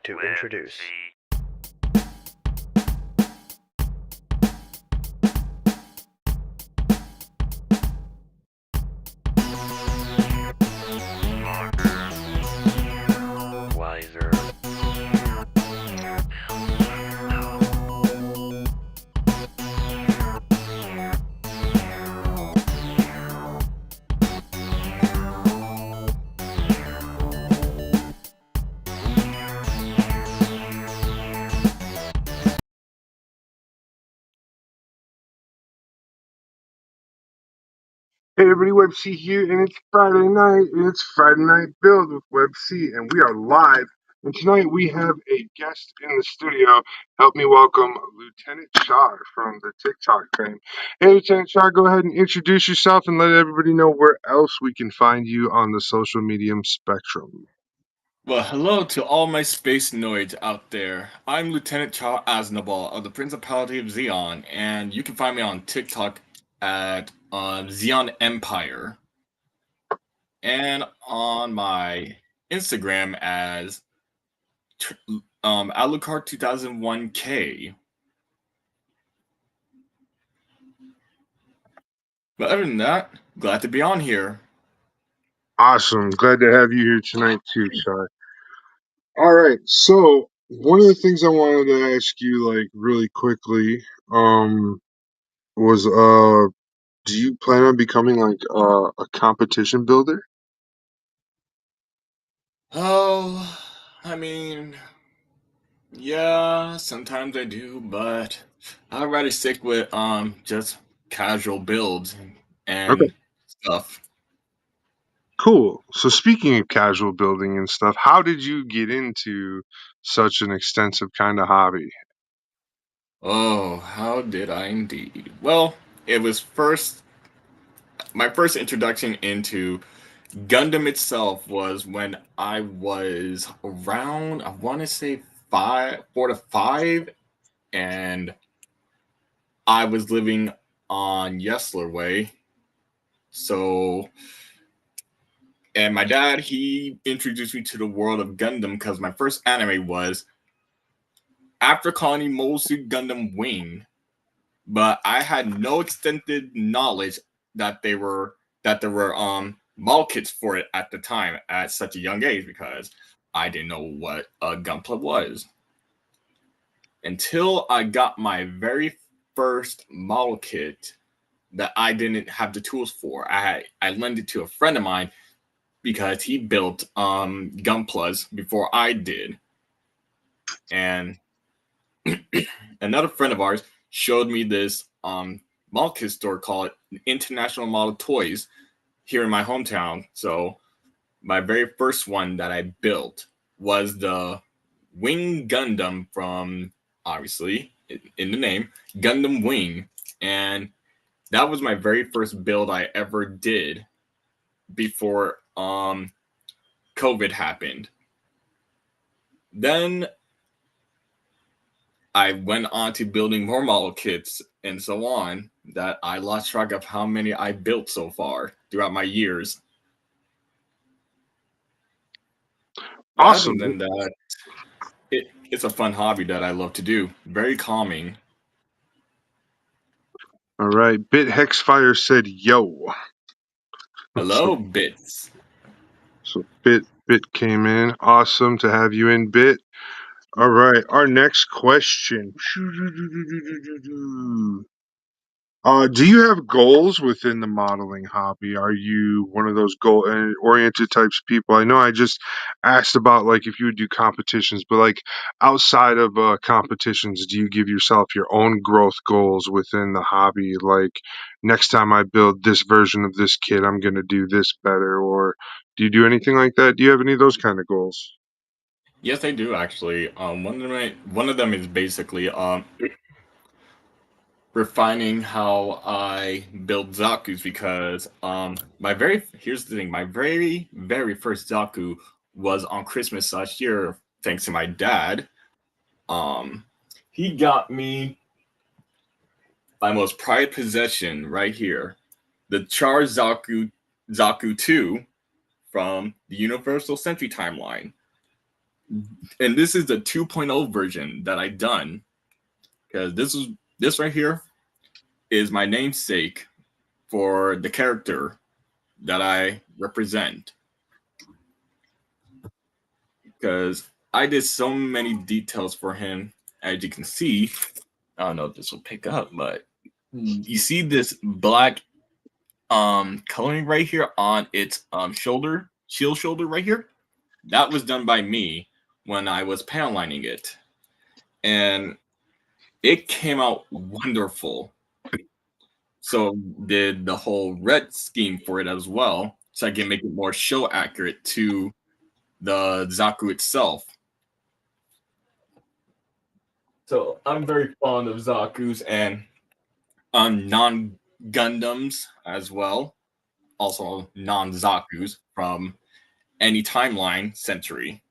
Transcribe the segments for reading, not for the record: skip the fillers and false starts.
to introduce. Wiser. Hey everybody, Web C here, and it's Friday night, and it's Friday Night Build with Web C, and we are live. And tonight we have a guest in the studio. Help me welcome Lieutenant Shar from the TikTok fame. Hey, Lieutenant Shar, go ahead and introduce yourself and let everybody know where else we can find you on the social medium spectrum. Well, hello to all my space noids out there. I'm Lieutenant Cha Aznabal of the Principality of Xeon, and you can find me on TikTok at Xeon Empire, and on my Instagram as Alucard2001K. But other than that, glad to be on here. Awesome. Glad to have you here tonight too, Shar. All right, so one of the things I wanted to ask you, like really quickly, was do you plan on becoming like a competition builder? Oh, I mean, yeah, sometimes I do, but I'd rather stick with just casual builds Okay, and stuff. cool. So speaking of casual building and stuff, how did you get into such an extensive kind of hobby? Oh, how did I indeed? Well, it was first my first introduction into Gundam itself was when I was around, I want to say 4 to 5, and I was living on Yesler Way. So, and my dad, he introduced me to the world of Gundam because my first anime was After Colony Mobile Suit Gundam Wing, but I had no extended knowledge that there were model kits for it at the time at such a young age because I didn't know what a Gunpla was until I got my very first model kit that I didn't have the tools for. I lent it to a friend of mine because he built Gunplas before I did, and another friend of ours showed me this model kit store called International Model Toys here in my hometown. So my very first one that I built was the Wing Gundam from, obviously in the name, Gundam Wing, and that was my very first build I ever did before COVID happened. Then I went on to building more model kits and so on that I lost track of how many I built so far throughout my years. But other Awesome. than that, it's a fun hobby that I love to do. Very calming. All right, Bit Hexfire said yo. So, Hello, Bits. so Bit came in. Awesome to have you in, Bit. All right, our next question. Do you have goals within the modeling hobby? Are you one of those goal-oriented types of people? I know I just asked about like if you would do competitions, but like outside of competitions, do you give yourself your own growth goals within the hobby? Like next time I build this version of this kit, I'm gonna do this better, or do you do anything like that? Do you have any of those kind of goals? Yes, I do actually. One of them is basically refining how I build Zaku's because my very here's the thing, my very first Zaku was on Christmas last year, thanks to my dad. Um, he got me my most prized possession right here, the Char Zaku 2 from the Universal Century timeline. and this is the 2.0 version that I done because this right here is my namesake for the character that I represent. Because I did so many details for him, as you can see. I don't know if this will pick up, but you see this black coloring right here on its shield shoulder right here. That was done by me when I was panel lining it, and it came out wonderful. So did the whole red scheme for it as well, so I can make it more show accurate to the Zaku itself. So I'm very fond of Zaku's and non Gundams as well, also non Zaku's from any timeline century.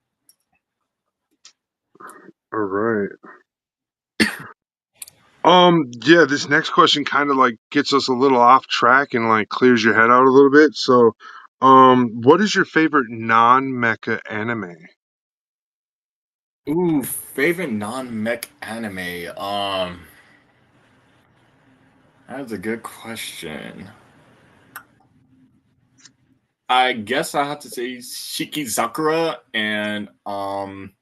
All right. Yeah, this next question kind of like gets us a little off track and like clears your head out a little bit. So, what is your favorite non-mecha anime? Ooh, favorite non-mech anime. That's a good question. I guess I have to say Shiki Sakura and one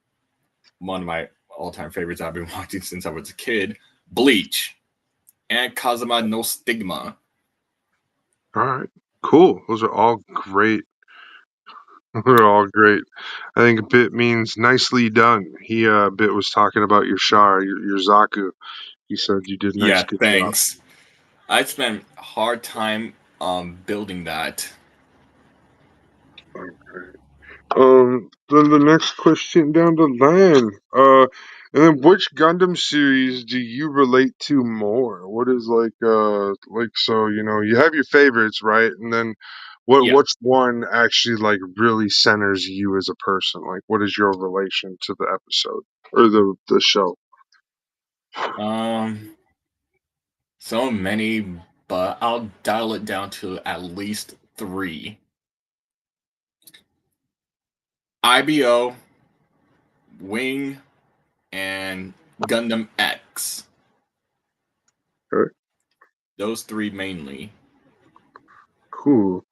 of my all-time favorites I've been watching since I was a kid, Bleach, and Kazuma no Stigma. All right, cool. Those are all great. They're all great. I think Bit means nicely done. Bit was talking about your Char, your Zaku. He said you did nice, Yeah, good job. thanks. I spent hard time building that. Okay. Then the next question down the line. And then which Gundam series do you relate to more? What is so you have your favorites, right? And then Yeah. what's one actually like really centers you as a person? Like what is your relation to the episode or the show? Um so many, but I'll dial it down to at least 3. IBO, Wing, and Gundam X. Okay, Those 3 mainly. cool.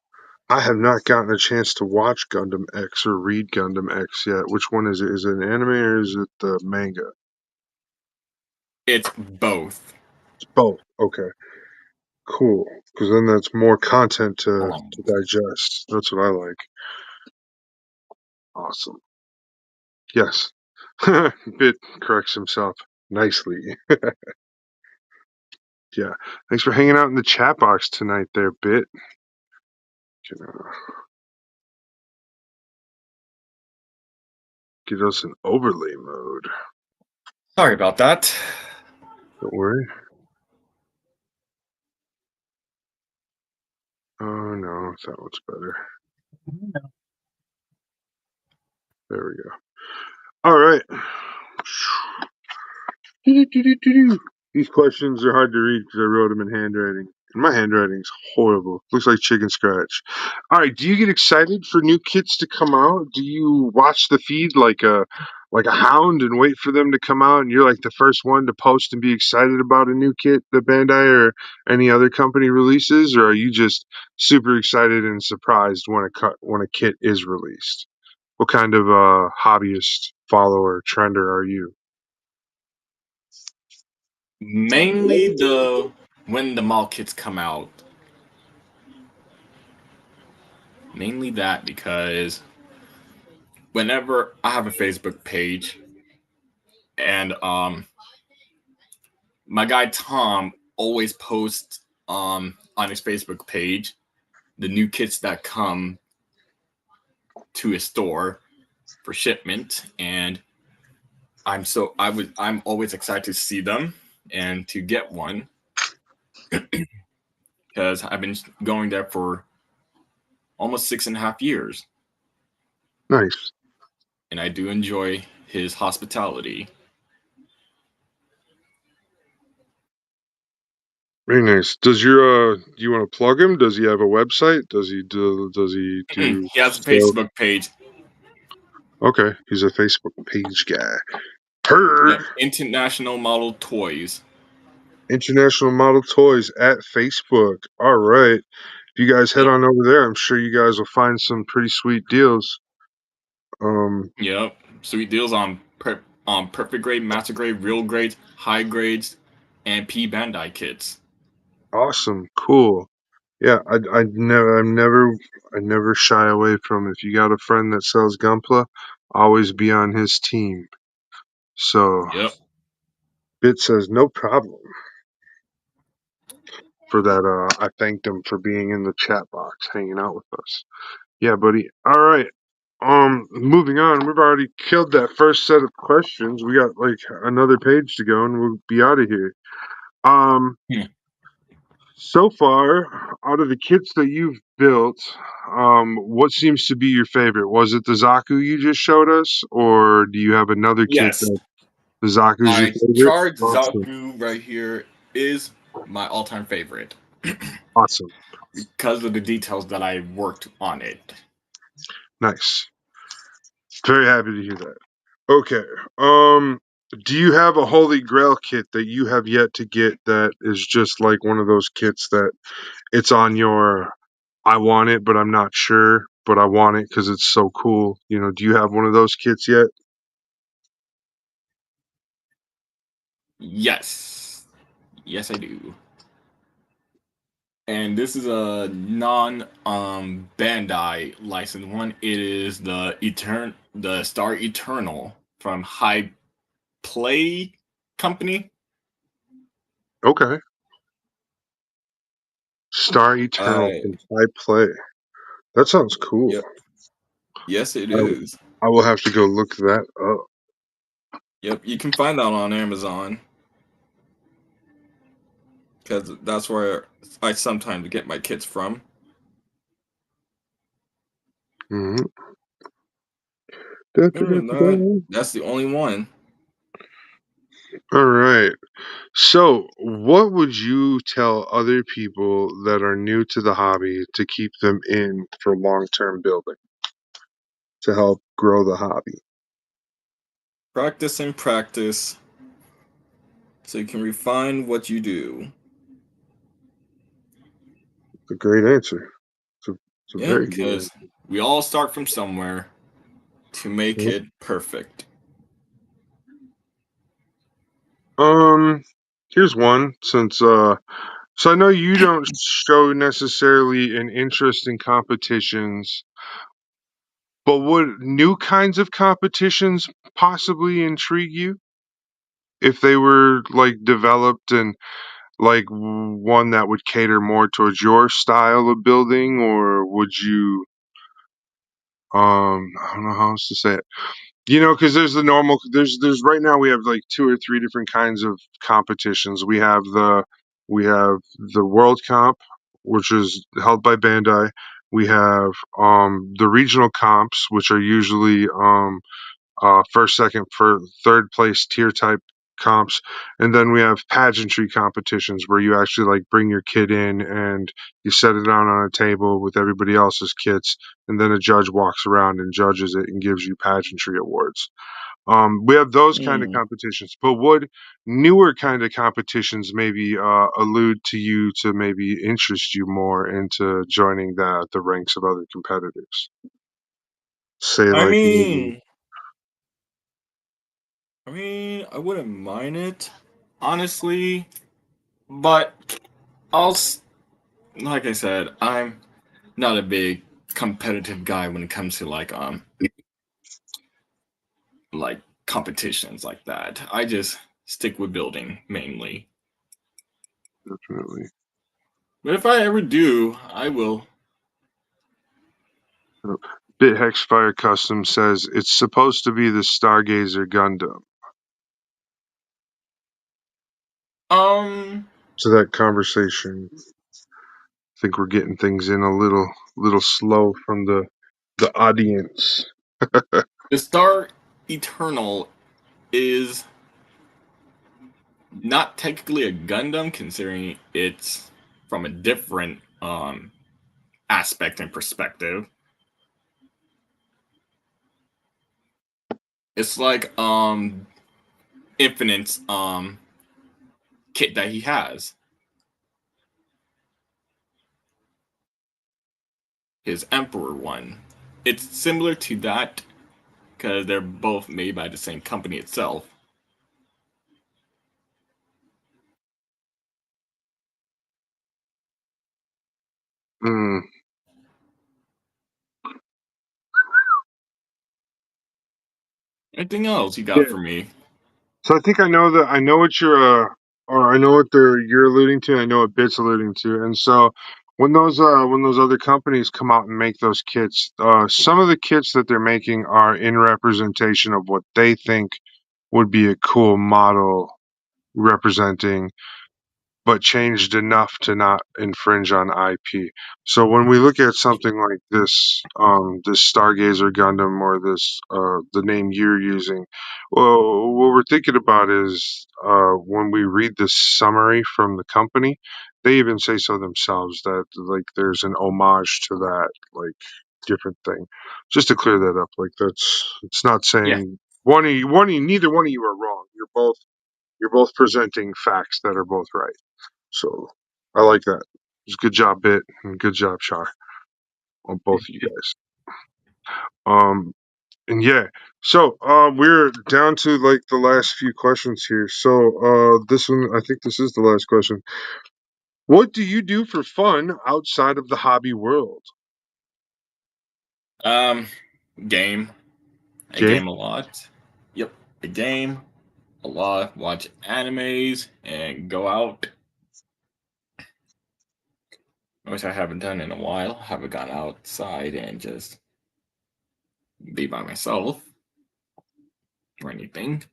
I have not gotten a chance to watch Gundam X or read Gundam X yet. Which one is it? Is it an anime or is it the manga? It's both. It's both. Okay. Cool, because then that's more content Hold to on. digest. That's what I like. Awesome. Yes. Bit corrects himself nicely. Yeah. Thanks for hanging out in the chat box tonight there, Bit. Can get us an overlay mode. Sorry about that. Don't worry. Oh no, that one's better. There we go. All right. These questions are hard to read because I wrote them in handwriting. And my handwriting's horrible. Looks like chicken scratch. All right. Do you get excited for new kits to come out? Do you watch the feed like a hound and wait for them to come out and you're like the first one to post and be excited about a new kit that Bandai or any other company releases? Or are you just super excited and surprised when a kit is released? What kind of hobbyist, follower, trender are you? Mainly the when the mall kits come out. Mainly that because whenever I have a Facebook page and my guy Tom always posts on his Facebook page the new kits that come to his store for shipment, and I'm always excited to see them and to get one because I've been going there for almost 6.5 years, Nice. and I do enjoy his hospitality. Very nice. Do you want to plug him? Does he have a website? Does he do He has a sales? Facebook page. Okay, he's a Facebook page guy. Heard. Yep, International Model Toys. International Model Toys at Facebook. All right. If you guys head Yep, on over there, I'm sure you guys will find some pretty sweet deals. Um, yep. Sweet deals on perfect grade, master grade, real grades, high grades, and P Bandai kits. awesome, cool. Yeah, I never shy away from if you got a friend that sells Gunpla, always be on his team. So Yep. Bit says no problem for that. I thanked him for being in the chat box, hanging out with us. Yeah, buddy. All right. Moving on. We've already killed that first set of questions. We got like another page to go, and we'll be out of here. Um, Hmm. so far, out of the kits that you've built, what seems to be your favorite? Was it the Zaku you just showed us, or do you have another kit Yes, that the Zaku's your my favorite? charged Awesome, Zaku right here is my all-time favorite awesome, because of the details that I worked on it. nice. Very happy to hear that. Okay. Um, do you have a Holy Grail kit that you have yet to get that is just like one of those kits that it's on your I want it, but I'm not sure, but I want it because it's so cool. Do you have one of those kits yet? Yes, yes, I do. And this is a non Bandai licensed one. It is the Star Eternal from High Play Company. Okay. Star Eternal Uh from High Play. That sounds cool. yep. Yes, it I, is. I will have to go look that up. Yep, you can find that on Amazon because that's where I sometimes get my kits from. Hmm. Other than that, that's the only one. All right. So, what would you tell other people that are new to the hobby to keep them in for long-term building to help grow the hobby? Practice and practice so you can refine what you do. It's a great answer. It's a Yeah, very good because we all start from somewhere to make answer. it perfect. Um, Here's one so I know you don't show necessarily an interest in competitions, but would new kinds of competitions possibly intrigue you if they were like developed and like one that would cater more towards your style of building, or would you I don't know how else to say it. Because there's the normal. There's right now we have like two or three different kinds of competitions. We have the World Comp, which is held by Bandai. We have the regional comps, which are usually first, second, for third place tier type comps, and then we have pageantry competitions where you actually like bring your kid in and you set it down on a table with everybody else's kits, and then a judge walks around and judges it and gives you pageantry awards. We have those kind of Hmm. competitions, but would newer kind of competitions maybe allude to you to maybe interest you more into joining the ranks of other competitors? Say I like maybe. mean, I wouldn't mind it, honestly, but I'll, like I said, I'm not a big competitive guy when it comes to like competitions like that. I just stick with building mainly. Definitely. But if I ever do, I will. BitHex Fire Custom says it's supposed to be the Stargazer Gundam. Um, So that conversation, I think we're getting things in a little slow from the audience. the Star Eternal is not technically a Gundam, considering it's from a different aspect and perspective. It's like Infinite's kit that he has. His Emperor one. It's similar to that because they're both made by the same company itself. Mm. Anything else you got Yeah. for me? So I think I know what or I know what you're alluding to. I know what Bit's alluding to. And so when those other companies come out and make those kits, some of the kits that they're making are in representation of what they think would be a cool model representing, but changed enough to not infringe on IP. So when we look at something like this Stargazer Gundam or the name you're using, well, what we're thinking about is when we read the summary from the company, they even say so themselves that like there's an homage to that like different thing. Just to clear that up, like it's not Yeah. saying neither one of you are wrong. You're both presenting facts that are both right. So I like that. It's good job, Bit, and good job, Shar, on both of you guys. Um, and yeah, so we're down to like the last few questions here. So this one, I think this is the last question. What do you do for fun outside of the hobby world? Um, game. I Okay. game a lot. Yep, I game a lot. Watch animes and go out, which I haven't done in a while. Haven't gone outside and just be by myself or anything.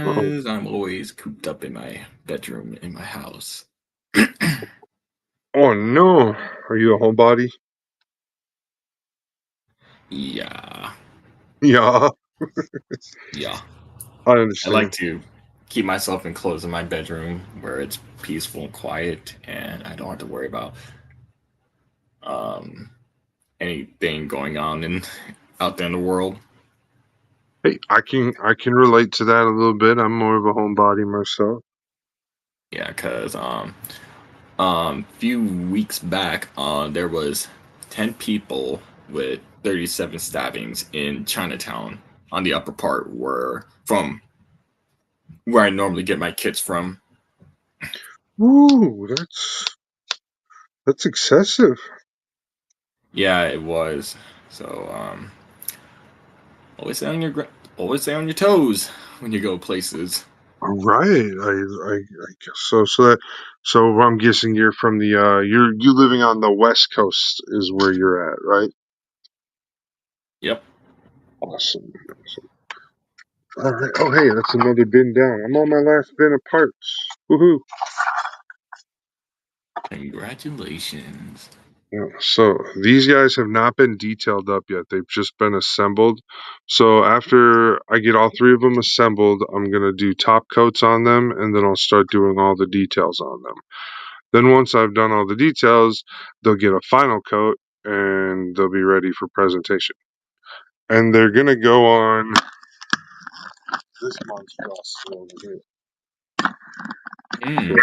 Oh, As I'm always cooped up in my bedroom in my house. oh no, are you a homebody? Yeah, Yeah, yeah. I I like understand. to keep myself enclosed in my bedroom where it's peaceful and quiet, and I don't have to worry about um anything going on in out there in the world. Hey, I can relate to that a little bit. I'm more of a homebody myself. Yeah, because few weeks back, there was 10 people with 37 stabbings in Chinatown on the upper part where I normally get my kits from. Ooh, that's excessive. Yeah, it was. So always stay on always stay on your toes when you go places. All right, I guess so. So I'm guessing you're from the you living on the West Coast is where you're at, right? Yep. Awesome. All right. Oh, hey, that's another bin down. I'm on my last bin of parts. Woohoo! Congratulations. Yeah, so these guys have not been detailed up yet. They've just been assembled. So after I get all three of them assembled, I'm gonna do top coats on them, and then I'll start doing all the details on them. Then once I've done all the details, they'll get a final coat, and they'll be ready for presentation. And they're gonna go on this monstrosity over here. Hmm.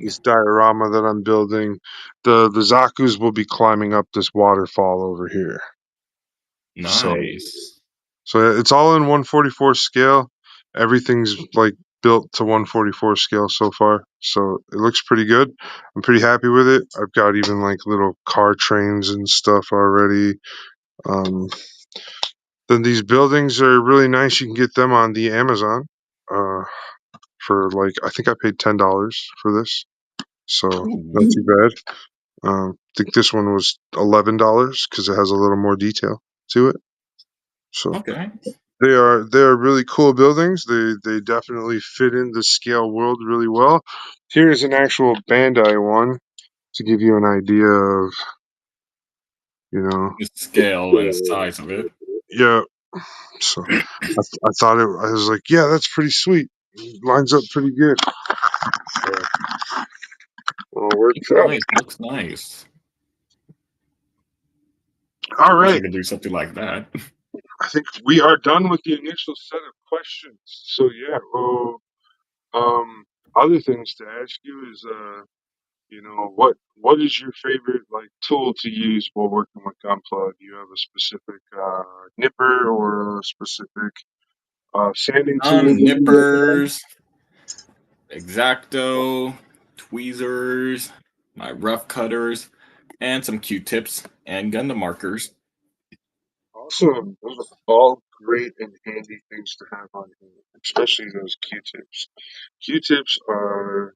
This Interesting. diorama that I'm building. The Zaku's will be climbing up this waterfall over here. So Nice. it's all in 144 scale. Everything's like built to 144 scale so far. So it looks pretty good. I'm pretty happy with it. I've got even like little car trains and stuff already. Um, then these buildings are really nice. You can get them on the Amazon for like I think I paid $10 for this, so not Ooh. too bad. I think this one was $11 because it has a little more detail to it. So Okay. they are really cool buildings. They definitely fit in the scale world really well. Here's an actual Bandai one to give you an idea of you know The scale and size of it. yeah. So I thought I was like yeah that's pretty sweet. Lines up pretty good. So, well, it works Looks out. nice. Looks nice. All Wish I right. could do something like that. I think we are done with the initial set of questions. So yeah, well, other things to ask you is, what is your favorite like tool to use while working with Gunpla? Do you have a specific nipper or a specific sanding tool that you recommend? Nippers, Exacto, tweezers, my rough cutters, and some Q-tips and Gundam markers. Awesome. Those are all great and handy things to have on hand, especially those Q-tips. Q-tips are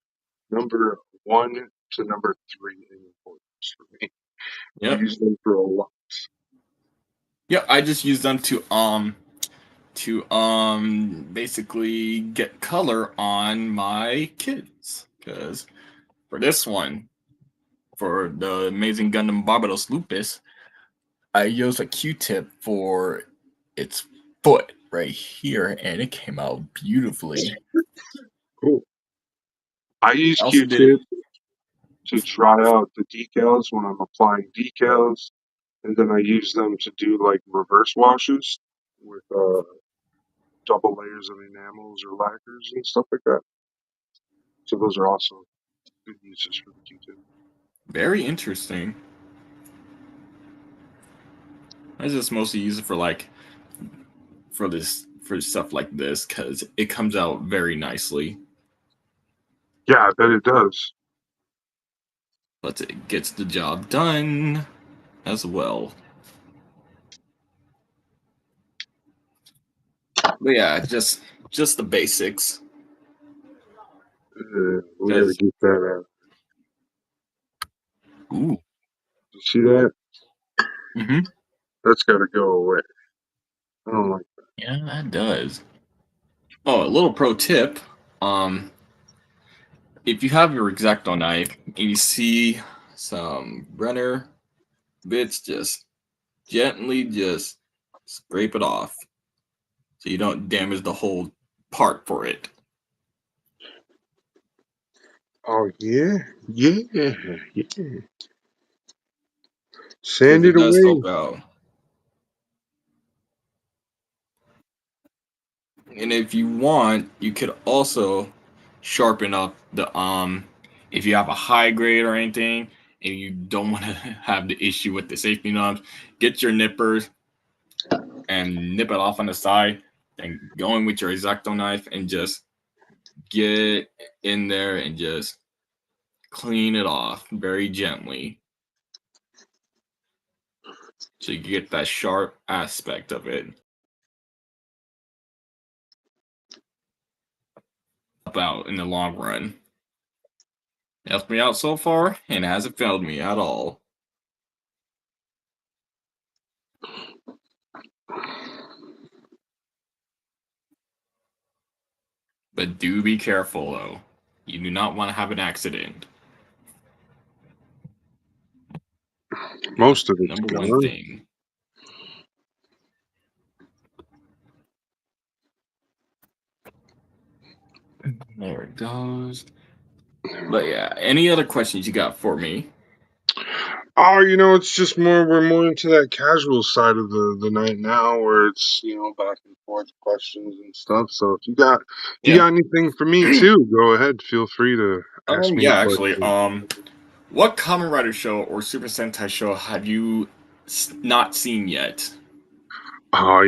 number one to number three in importance for me. I Yep. use them for a lot. Yep, I just use them to basically get color on my kids. Because for this one, for the amazing Gundam Barbados Lupus, I used a Q-tip for its foot right here, and it came out beautifully. Cool. I use I also did it. Q-tips to dry out the decals when I'm applying decals, and then I use them to do like reverse washes with double layers of enamels or lacquers and stuff like that. So those are also good uses for the Q-tip. Very interesting. I just mostly use it for for stuff like this because it comes out very nicely, Yeah, I bet it does. but it gets the job done as well. But yeah, just the basics. We gotta Because get that out. ooh, You see that? mm-hmm. That's gotta go away. I don't like Yeah, that does. Oh, a little pro tip. Um, if you have your Exacto knife and you see some runner bits, just gently just scrape it off so you don't damage the whole part for it. Oh yeah, yeah, yeah. Because Sand it it does away. help out. And if you want, you could also sharpen up the if you have a high grade or anything and you don't want to have the issue with the safety knobs, get your nippers and nip it off on the side and go in with your Exacto knife and just get in there and just clean it off very gently so you get that sharp aspect of it about in the long run. Helped me out so far and hasn't failed me at all. But do be careful though. You do not want to have an accident. That's Most of the it's number one gone. thing. There it goes. But yeah, any other questions you got for me? Oh, it's just we're more into that casual side of the night now where it's, back and forth questions and stuff. So if you Yeah. got anything for me too, go ahead. Feel free to ask me a Yeah, actually, question. what Kamen Rider show or Super Sentai show have you not seen yet? Oh,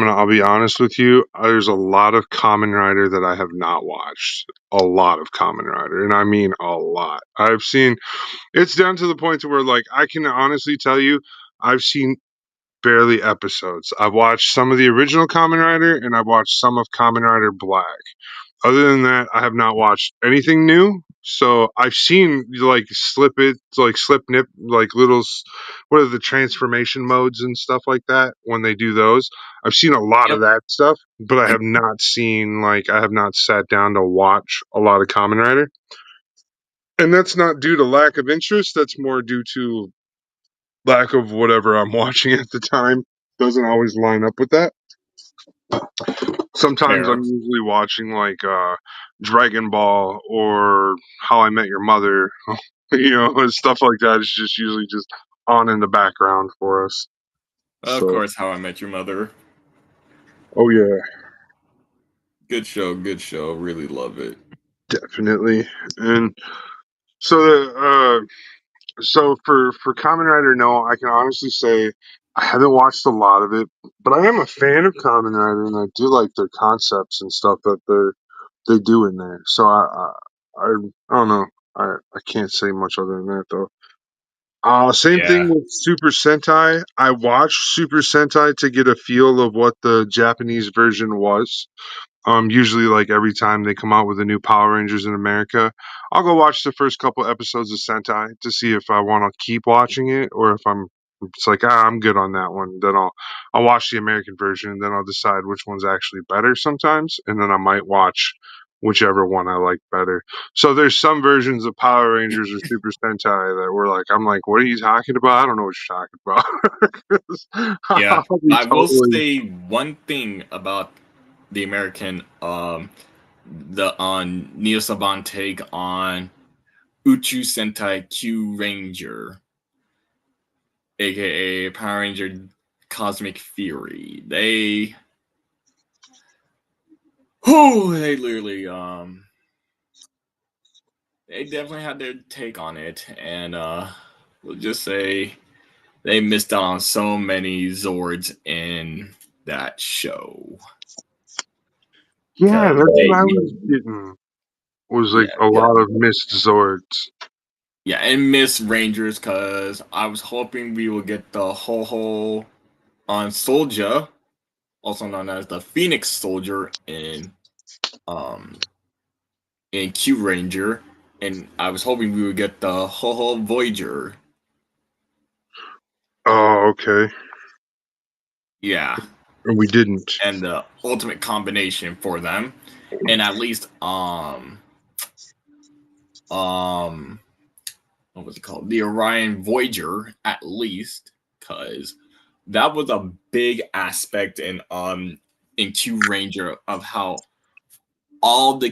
I'll be honest with you. There's a lot of Kamen Rider that I have not watched. A lot of Kamen Rider, and I mean a lot. I've seen it's down to the point to where like I can honestly tell you I've seen barely episodes. I've watched some of the original Kamen Rider and I've watched some of Kamen Rider Black. Other than that, I have not watched anything new. So I've seen slip nip, like what are the transformation modes and stuff like that when they do those. I've seen a lot of Yep. that stuff, but I have not I have not sat down to watch a lot of Kamen Rider. And that's not due to lack of interest. That's more due to lack of whatever I'm watching at the time. Doesn't always line up with that. Sometimes I'm Fair. usually watching like Dragon Ball or How I Met Your Mother, and stuff like that is just usually just on in the background for us. Of So, course, How I Met Your Mother. oh yeah, Good show, good show. Really love it. definitely. And so so for Kamen Rider, no, I can honestly say I haven't watched a lot of it, but I am a fan of Kamen Rider, and I do like their concepts and stuff that they do in there. So I don't know. I can't say much other than that though. Same thing Yeah. with Super Sentai. I watched Super Sentai to get a feel of what the Japanese version was. Usually like every time they come out with a new Power Rangers in America, I'll go watch the first couple episodes of Sentai to see if I want to keep watching it or if it's like I'm good on that one. Then I'll watch the American version and then I'll decide which one's actually better sometimes, and then I might watch whichever one I like better. So there's some versions of Power Rangers or Super Sentai that were like I'm like, what are you talking about? I don't know what you're talking about. 'Cause Yeah. I'll be I will totally say one thing about the American the on Neo Saban take on Uchu Sentai Q Ranger, aka Power Ranger Cosmic Fury. They literally they definitely had their take on it, and we'll just say they missed out on so many Zords in that show. yeah, Cause that's they what I was getting. Was like yeah, a yeah, lot of missed Zords. yeah, and Miss Rangers, cause I was hoping we would get the Ho on Soldier, also known as the Phoenix Soldier um in Q Ranger, and I was hoping we would get the Ho Voyager. Oh, okay. Yeah, And we didn't. and the ultimate combination for them, and at least um what was it called, the Orion Voyager, at least, because that was a big aspect in Q Ranger of how all the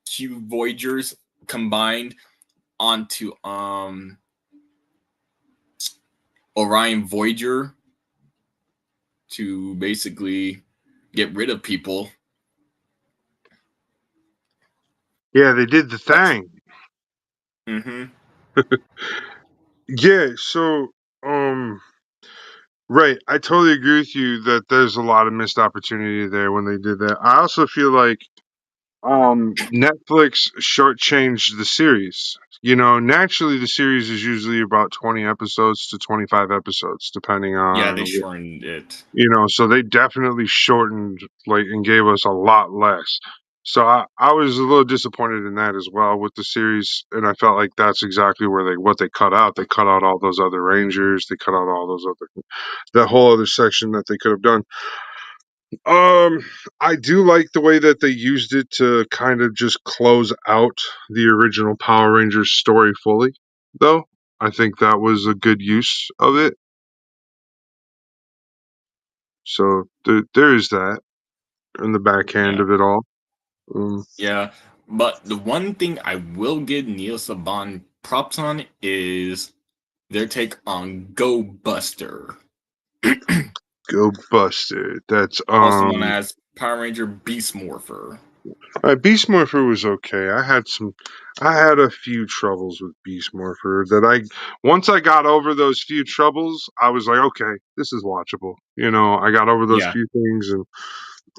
Q Voyagers combined onto Orion Voyager to basically get rid of people. Yeah, they did the That's thing. mm-hmm. Yeah, so right, I totally agree with you that there's a lot of missed opportunity there when they did that. I also feel like Netflix shortchanged the series. You know, naturally the series is usually about 20 episodes to 25 episodes depending Yeah, they on shortened it. so they definitely shortened like and gave us a lot less. So I was a little disappointed in that as well with the series, and I felt like that's exactly where what they cut out. They cut out all those other Rangers. They cut out all those other that whole other section that they could have done. Um, I do like the way that they used it to kind of just close out the original Power Rangers story fully, though. I think that was a good use of it. So there is that in the backhand Yeah. of it all. Um, Yeah, but the one thing I will give Neo Saban props on is their take on Go Buster, Go Buster. That's also known as Power Ranger Beast Morpher. Beast Morpher was okay. I had a few troubles with Beast Morpher that once I got over those few troubles, I was like, okay, this is watchable. You know, I got over those Yeah. few things,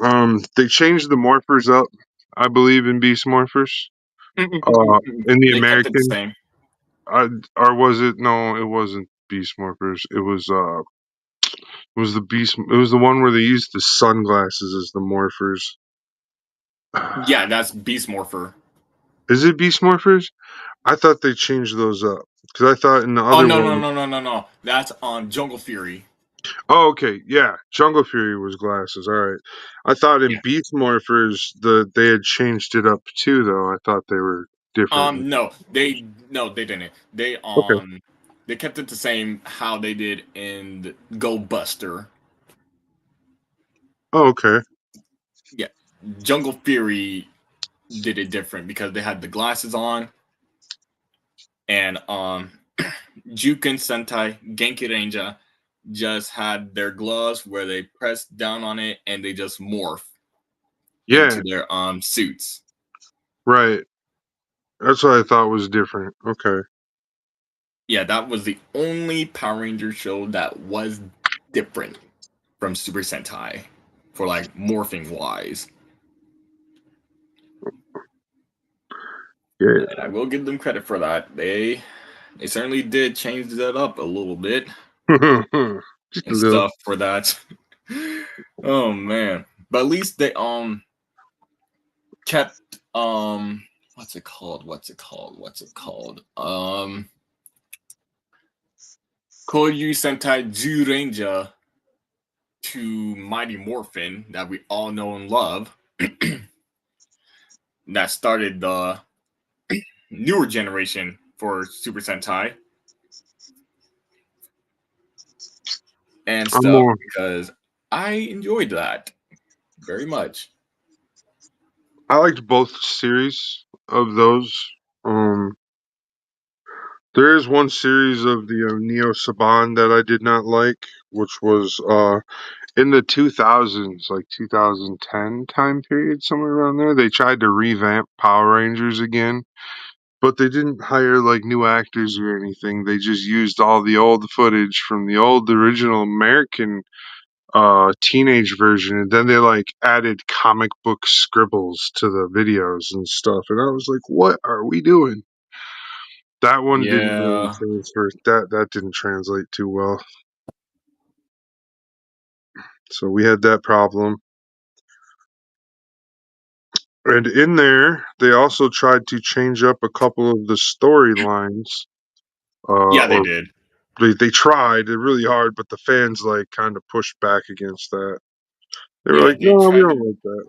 and they changed the morphers up, I believe, in Beast Morphers. In the They kept it the American, same. or was it? No, it wasn't Beast Morphers. It was the Beast. It was the one where they used the sunglasses as the morphers. Yeah, that's Beast Morpher. Is it Beast Morphers? I thought they changed those up because I thought in the Oh other no no one. no no no no! That's on Jungle Fury. Oh, okay, yeah, Jungle Fury was glasses. All right, I thought in Yeah. Beast Morphers they had changed it up too, though. I thought they were different. No they didn't. Okay. They kept it the same how they did in the Go Buster. Oh, okay. Yeah, Jungle Fury did it different because they had the glasses on, and Juken Sentai, Genki Ranger, just had their gloves where they press down on it and they just morph Yeah, into their suits. right. That's what I thought was different. Okay. Yeah, that was the only Power Ranger show that was different from Super Sentai for like morphing wise. Yeah. And I will give them credit for that. They certainly did change that up a little bit Just a and little. stuff for that. Oh man. But at least they kept what's it called? Koryu Sentai Ju Ranger to Mighty Morphin that we all know and love. That started the newer generation for Super Sentai and I'm stuff more. because I enjoyed that very much. I liked both series of those. Um, there is one series of the Neo Saban that I did not like, which was in the 2000s, like 2010 time period, somewhere around there. They tried to revamp Power Rangers again, but they didn't hire like new actors or anything. They just used all the old footage from the old original American teenage version, and then they like added comic book scribbles to the videos and stuff, and I was like, what are we doing? That one didn't really Yeah. transfer. That didn't translate too well, so we had that problem. And in there they also tried to change up a couple of the storylines, Yeah, they or did. they tried really hard, but the fans like kind of pushed back against that. They were Yeah, like, they no, we tried to don't like that.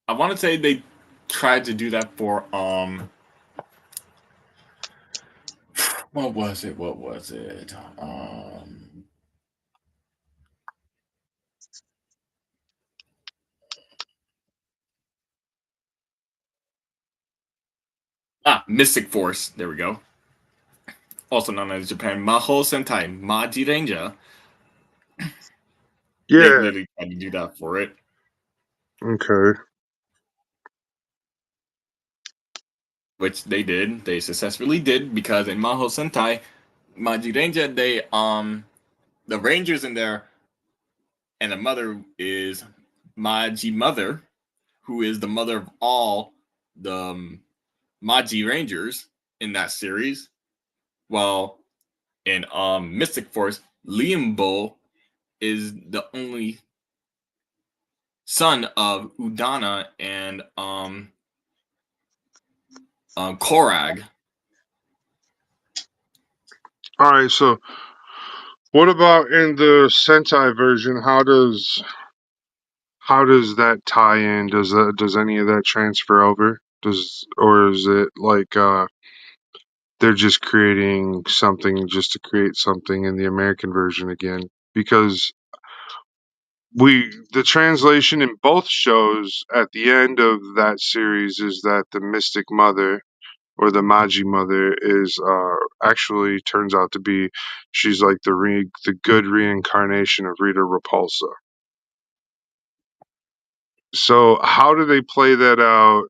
I want to say they tried to do that for what was it? Mystic Force. There we go. Also known as Japan Maho Sentai Maji Ranger. They Yeah. literally tried to do that for it, Okay. which they did. They successfully did because in Maho Sentai Maji Ranger, the Rangers in there and the mother is Maji Mother, who is the mother of all the Maji Rangers in that series. While in Mystic Force, Liambo is the only son of Udana and Korag. All right. So, what about in the Sentai version? How does that tie in? Does any of that transfer over? Or is it like they're just creating something just to create something in the American version again? Because the translation in both shows at the end of that series is that the Mystic Mother or the Maji Mother is actually turns out to be she's like the good reincarnation of Rita Repulsa. So how do they play that out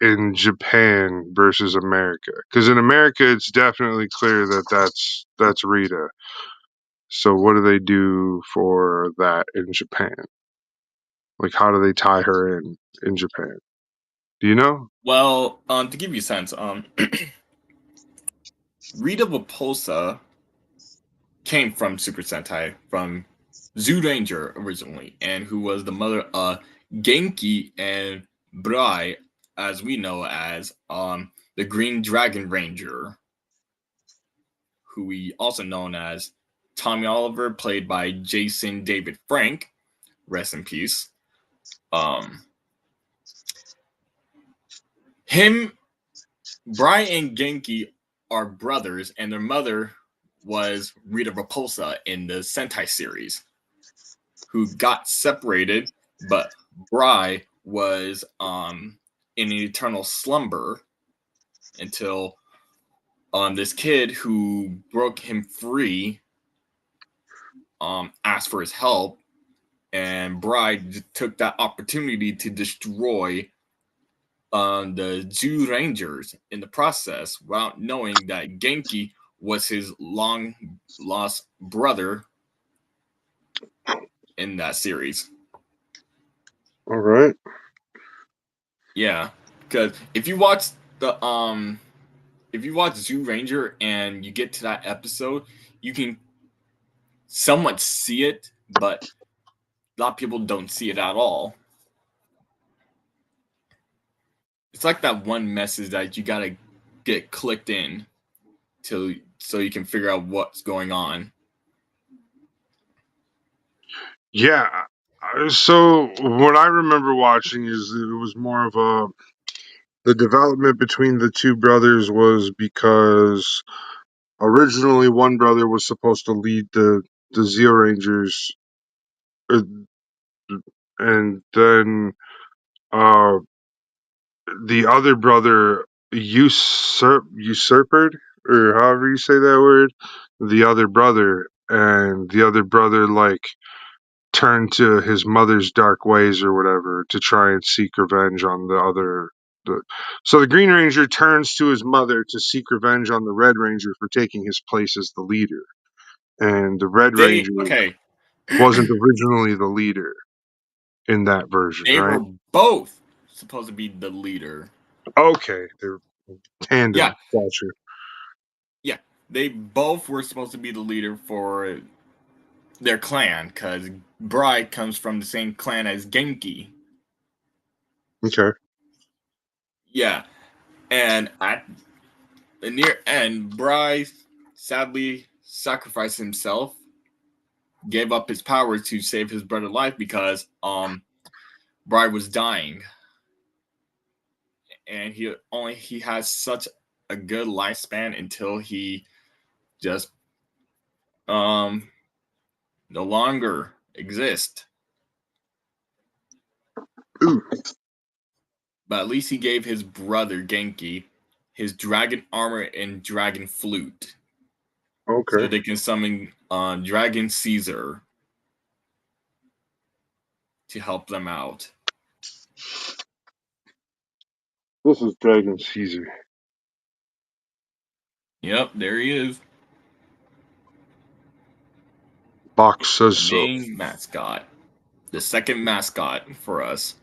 in Japan versus America? Because in America, it's definitely clear that that's Rita. So what do they do for that in Japan? Like, how do they tie her in Japan? Do you know? Well, to give you a sense, Rita Repulsa came from Super Sentai, from Zoo Ranger originally, and who was the mother of Genki and Brai, as we know as the Green Dragon Ranger, who we also known as Tommy Oliver, played by Jason David Frank, rest in peace. Um, him, Brai and Genki are brothers, and their mother was Rita Repulsa in the Sentai series, who got separated, but Bry was in an eternal slumber until this kid who broke him free asked for his help, and Bride took that opportunity to destroy the Zoo Rangers in the process, without knowing that Genki was his long lost brother in that series. All right. Yeah, because if you watch Zoo Ranger and you get to that episode, you can somewhat see it, but a lot of people don't see it at all. It's like that one message that you gotta get clicked in till so you can figure out what's going on. Yeah. So what I remember watching is it was more of the development between the two brothers was because originally one brother was supposed to lead the Zeo Rangers, uh, and then uh, the other brother usurped, or however you say that word, the other brother, and the other brother like turned to his mother's dark ways or whatever to try and seek revenge on the other. So the Green Ranger turns to his mother to seek revenge on the Red Ranger for taking his place as the leader, and the Red They Ranger okay. wasn't originally the leader in that version, They right? were both supposed to be the leader. Okay, they're Yeah, tandem. Gotcha. yeah. They both were supposed to be the leader for their clan, because Bride comes from the same clan as Genki. Okay. Yeah, and at the near end, Bride sadly sacrificed himself, gave up his power to save his brother's life because Bride was dying, and he has such a good lifespan until he just um no longer exist. Ooh. But at least he gave his brother Genki his dragon armor and dragon flute, so Okay. they can summon Dragon Caesar to help them out. This is Dragon Caesar. Yep, there he is, Box says the so. main mascot, the second mascot for us.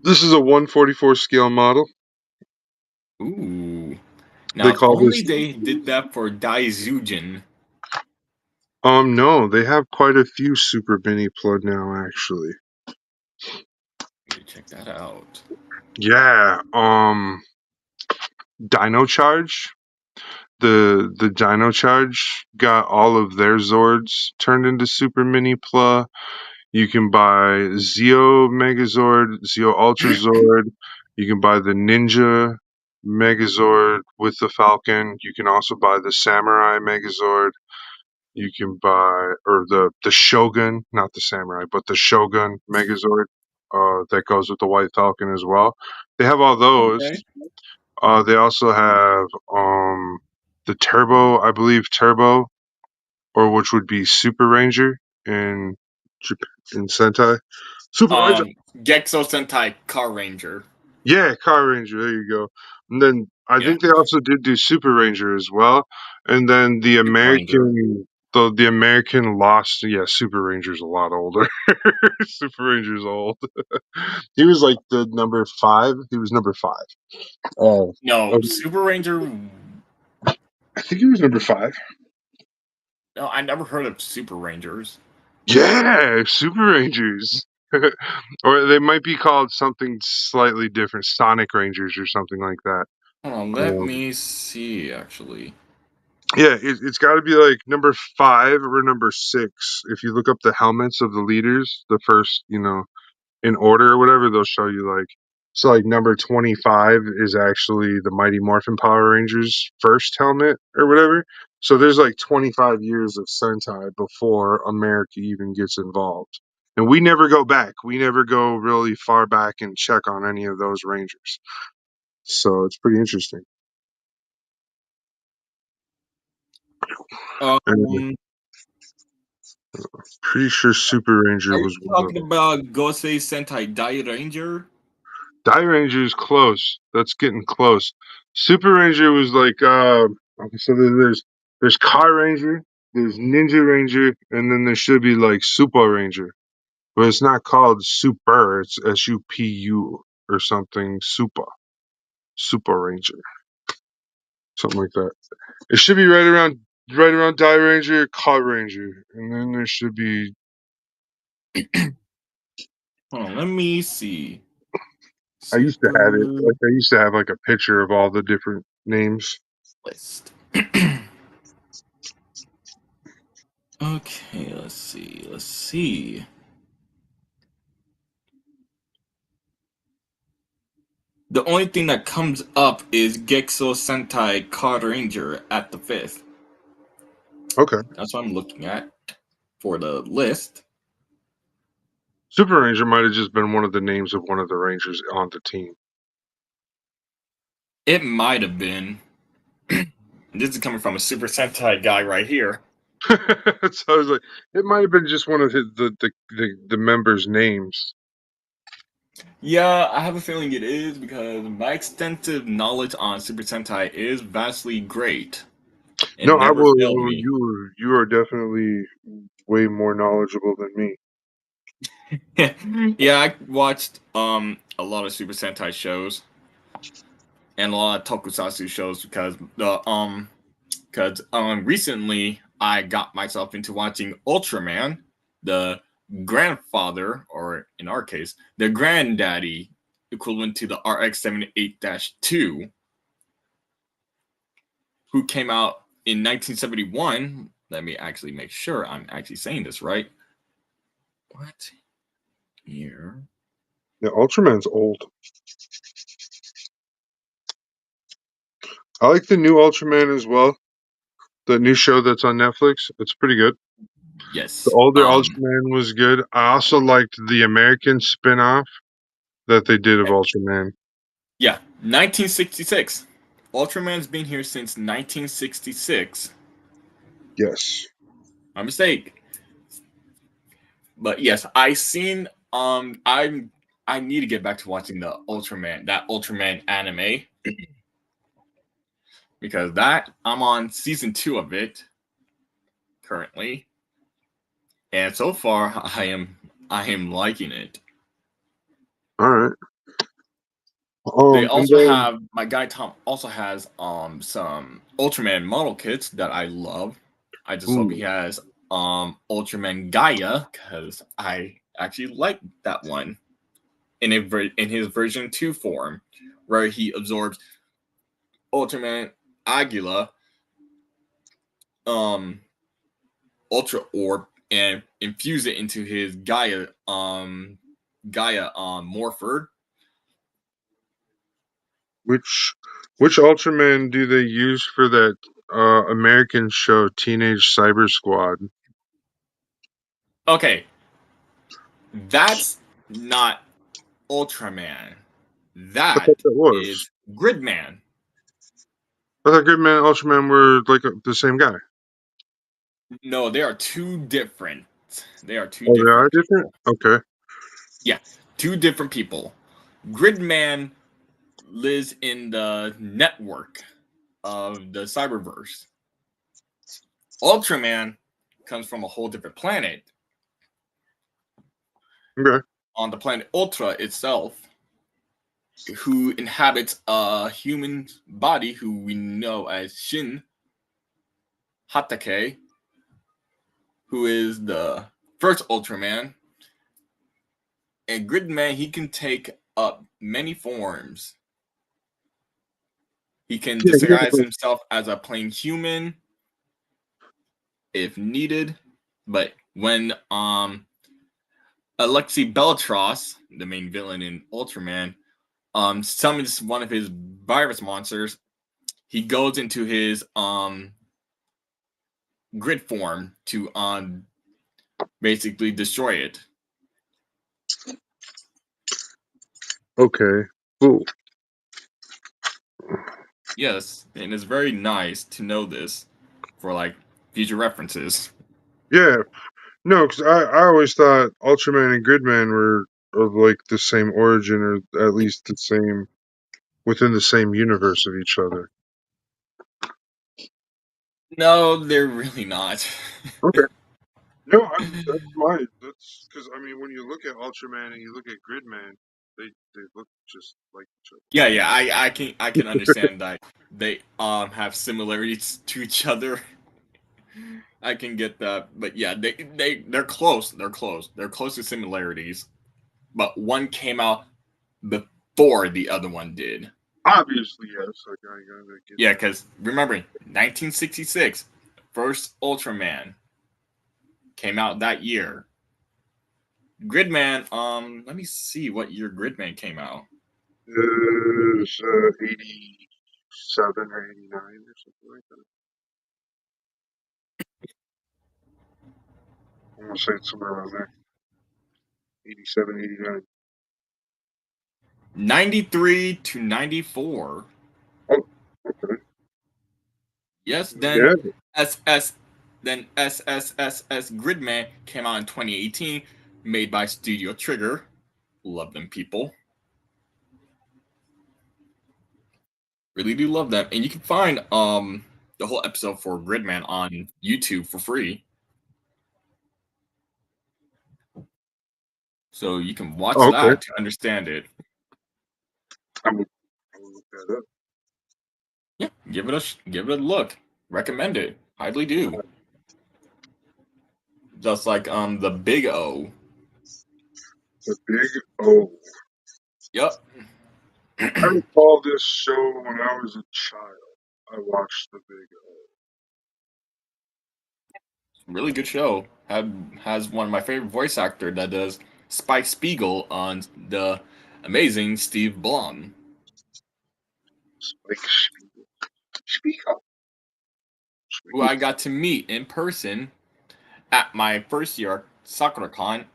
This is a 144 scale model. Ooh. They Now, if call only this. they did that for Daizujin. No, they have quite a few Super Mini Plug now, actually. Let me check that out. Yeah. Dino Charge. The Dino Charge got all of their Zords turned into Super Mini Plug. You can buy Zeo Megazord, Zeo Ultra Zord. You can buy the Ninja Megazord with the Falcon. You can also buy the Samurai Megazord. You can buy, or the Shogun, not the Samurai, but the Shogun Megazord that goes with the White Falcon as well. They have all those. Okay. They also have the Turbo, I believe Turbo, or which would be Super Ranger in in Sentai. Super Ranger. Gexo Sentai Car Ranger. Yeah, Car Ranger. There you go. And then I Yeah, think they also did do Super Ranger as well. And then the Super Ranger. American, the American lost. Yeah, Super Ranger's a lot older. Super Ranger's old. He was like the number 5. He was number 5. Oh, No, Super Ranger. I think he was number 5. No, I never heard of Super Rangers. Yeah, Super Rangers. Or they might be called something slightly different, Sonic Rangers or something like that. Hold on, let Um, me see. Actually, yeah, it's got to be like number 5 or number 6. If you look up the helmets of the leaders, the first, in order or whatever, they'll show you like. So like number 25 is actually the Mighty Morphin Power Rangers first helmet or whatever. So there's like 25 years of Sentai before America even gets involved. And we never go back. We never go really far back and check on any of those Rangers. So it's pretty interesting. um, Anyway, Pretty sure Super Ranger Are you was one of talking them. about Gosei Sentai Dai Ranger? Die Ranger is close. That's getting close. Super Ranger was like okay, so there's Car Ranger, there's Ninja Ranger, and then there should be like Super Ranger. But it's not called Super, it's SUPU or something. Super Ranger. Something like that. It should be right around Die Ranger, Car Ranger. And then there should be Hold on, let me see. I used to have it. Super Like I used to have like a picture of all the different names. list. Okay, let's see. Let's see. The only thing that comes up is Gexo Sentai Card Ranger at the 5th. Okay. That's what I'm looking at for the list. Super Ranger might have just been one of the names of one of the Rangers on the team. It might have been. This is coming from a Super Sentai guy right here. So I was like, it might have been just one of the members' names. Yeah, I have a feeling it is because my extensive knowledge on Super Sentai is vastly great. It No, I never will. failed me. You are definitely way more knowledgeable than me. Yeah, I watched a lot of Super Sentai shows and a lot of Tokusatsu shows because recently I got myself into watching Ultraman, the grandfather, or in our case, the granddaddy equivalent to the RX-78-2, who came out in 1971. Let me actually make sure I'm actually saying this right. What year? Yeah, Ultraman's old. I like the new Ultraman as well. The new show that's on Netflix. It's pretty good. The Yes. older Ultraman was good. I also liked the American spin-off that they did of Ultraman. Yeah, 1966. Ultraman's been here since 1966. Yes. My mistake. But yes, I seen I need to get back to watching that Ultraman anime because that I'm on season 2 of it currently. And so far I am liking it. All right. They And also then have my guy Tom also has some Ultraman model kits that I love. I just hope he ooh, has Ultraman Gaia because I actually like that one in his version 2 form, where he absorbs Ultraman Agula um Ultra Orb and infuse it into his Gaia Morpherd. which Ultraman do they use for that American show Teenage Cyber Squad? Okay, that's not Ultraman. I thought That that was. is Gridman. I thought Gridman and Ultraman were like the same guy. No, they are two different. They are two Oh, they are different different? people. Okay. Yeah, two different people. Gridman lives in the network of the cyberverse. Ultraman comes from a whole different planet. Okay. On the planet Ultra itself, who inhabits a human body who we know as Shin Hatake, who is the first Ultraman. And Gridman, he can take up many forms. He can Yeah, he has disguise like himself as a plain human if needed, but when Alexei Bellatros, the main villain in Ultraman, summons one of his virus monsters, he goes into his grid form to basically destroy it. okay. Cool. Yes, and it's very nice to know this for like future references. Yeah. No, because I always thought Ultraman and Gridman were of like the same origin, or at least the same within the same universe of each other. No, they're really not. Okay. No, that's because I mean when you look at Ultraman and you look at Gridman, they look just like each Yeah, yeah, I can understand that they have similarities to each other. I can get that, but yeah, they're close. They're close. They're close to similarities, but one came out before the other one did. Obviously, yes. Like I gotta get Yeah, that. because remember, 1966, first Ultraman came out that year. Gridman, let me see what year Gridman came out. It's 87 or 89 or something like that. I'm gonna say it's somewhere around there. 87, 89. 93 to 94. Oh, okay. Yes, then Yeah. SS, then SSSS Gridman came out in 2018, made by Studio Trigger. Love them people. Really do love them. And you can find the whole episode for Gridman on YouTube for free. So you can watch Oh, okay. that to understand it. I'm gonna look that up. Yeah, give it a look. Recommend it. Highly do. Just like the Big O. The Big O. Yep. I recall this show when I was a child. I watched The Big O. Really good show. Has one of my favorite voice actor that does Spike Spiegel on the amazing Steve Blum, Like, speak up. who I got to meet in person at my first year SakuraCon,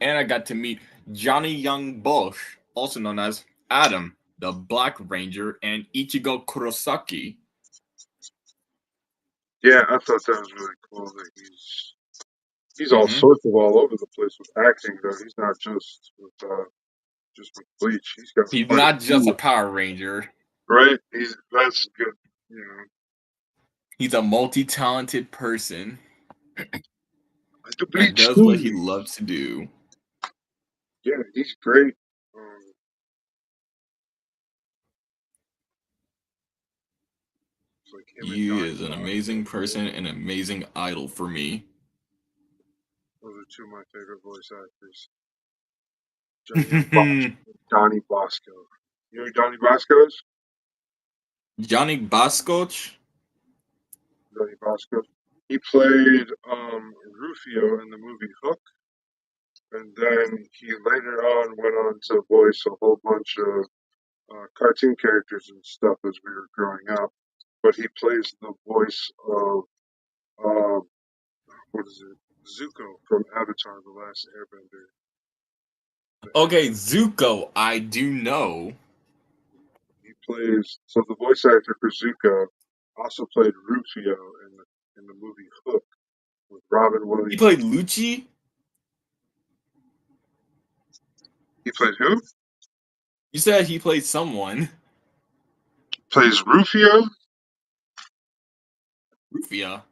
and I got to meet Johnny Young Bosch, also known as Adam, the Black Ranger, and Ichigo Kurosaki. Yeah, I thought that was really cool that he's all Hmm. sorts of all over the place with acting though. He's not just with Bleach. He's got He's quite a not just a few, Power Ranger. right? That's good. You know, He's a multi-talented person like the that Bleach does what he too. loves to do. Yeah, he's great. It's like him and He Donnie is an amazing Brasco. person, an amazing idol for me. Those are two of my favorite voice actors. Johnny Young Bosch and Donnie Bosco. You know who Donnie Bosco is? Johnny Baskoch? Donnie Bosco. He played Rufio in the movie Hook, and then he later on went on to voice a whole bunch of cartoon characters and stuff as we were growing up. But he plays the voice of uh, what is it? Zuko from Avatar: The Last Airbender. The Okay, animated. Zuko, I do know. He plays so the voice actor for Zuko also played Rufio in the movie Hook with Robin He Williams. played Lucci. He played who? You said he played someone. Plays Rufio. Rufia.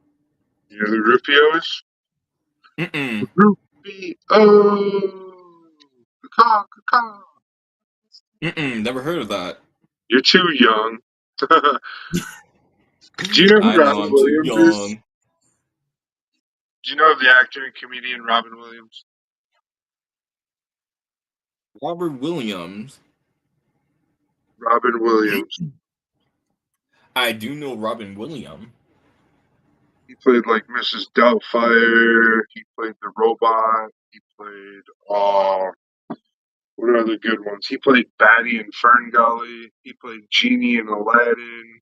You know who Rufio is? Mm-mm. Rufio. Caw, caw. Mm-mm. Never heard of that. You're too young. Do you know who I know Robin I'm too Williams is? young. Do you know the actor and comedian Robin Williams? Robert Williams. Robin Williams. I do know Robin Williams. He played like Mrs. Doubtfire. He played the robot. He played what are the good ones? He played Batty in Fern Gully. He played Genie in Aladdin.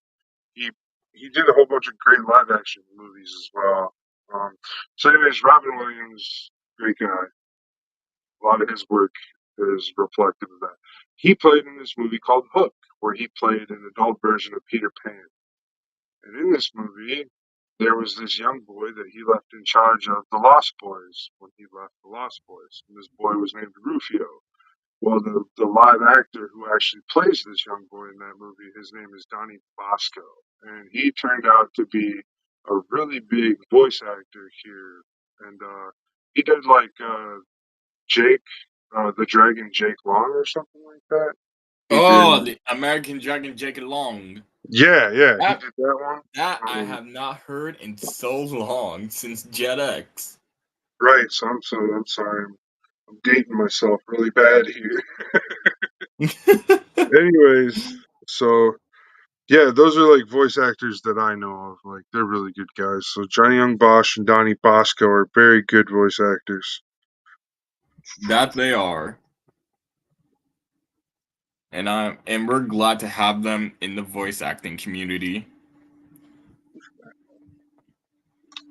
He he did a whole bunch of great live action movies as well. Um, so, anyways, Robin Williams, great guy. A lot of his work is reflective of that. He played in this movie called Hook, where he played an adult version of Peter Pan. And in this movie, there was this young boy that he left in charge of the Lost Boys when he left the Lost Boys. And this boy was named Rufio. Well, the live actor who actually plays this young boy in that movie, his name is Donnie Bosco. And he turned out to be a really big voice actor here. And he did like Jake, the Dragon Jake Long or something like that. He Oh, did. the American Dragon Jake Long. Yeah, he That did that one. that I have not heard in so long since Jet X. Right, so I'm sorry. I'm dating myself really bad here. Anyways, so yeah, those are like voice actors that I know of. Like they're really good guys. So Johnny Young Bosch and Donnie Bosco are very good voice actors. That they are. And we're glad to have them in the voice acting community.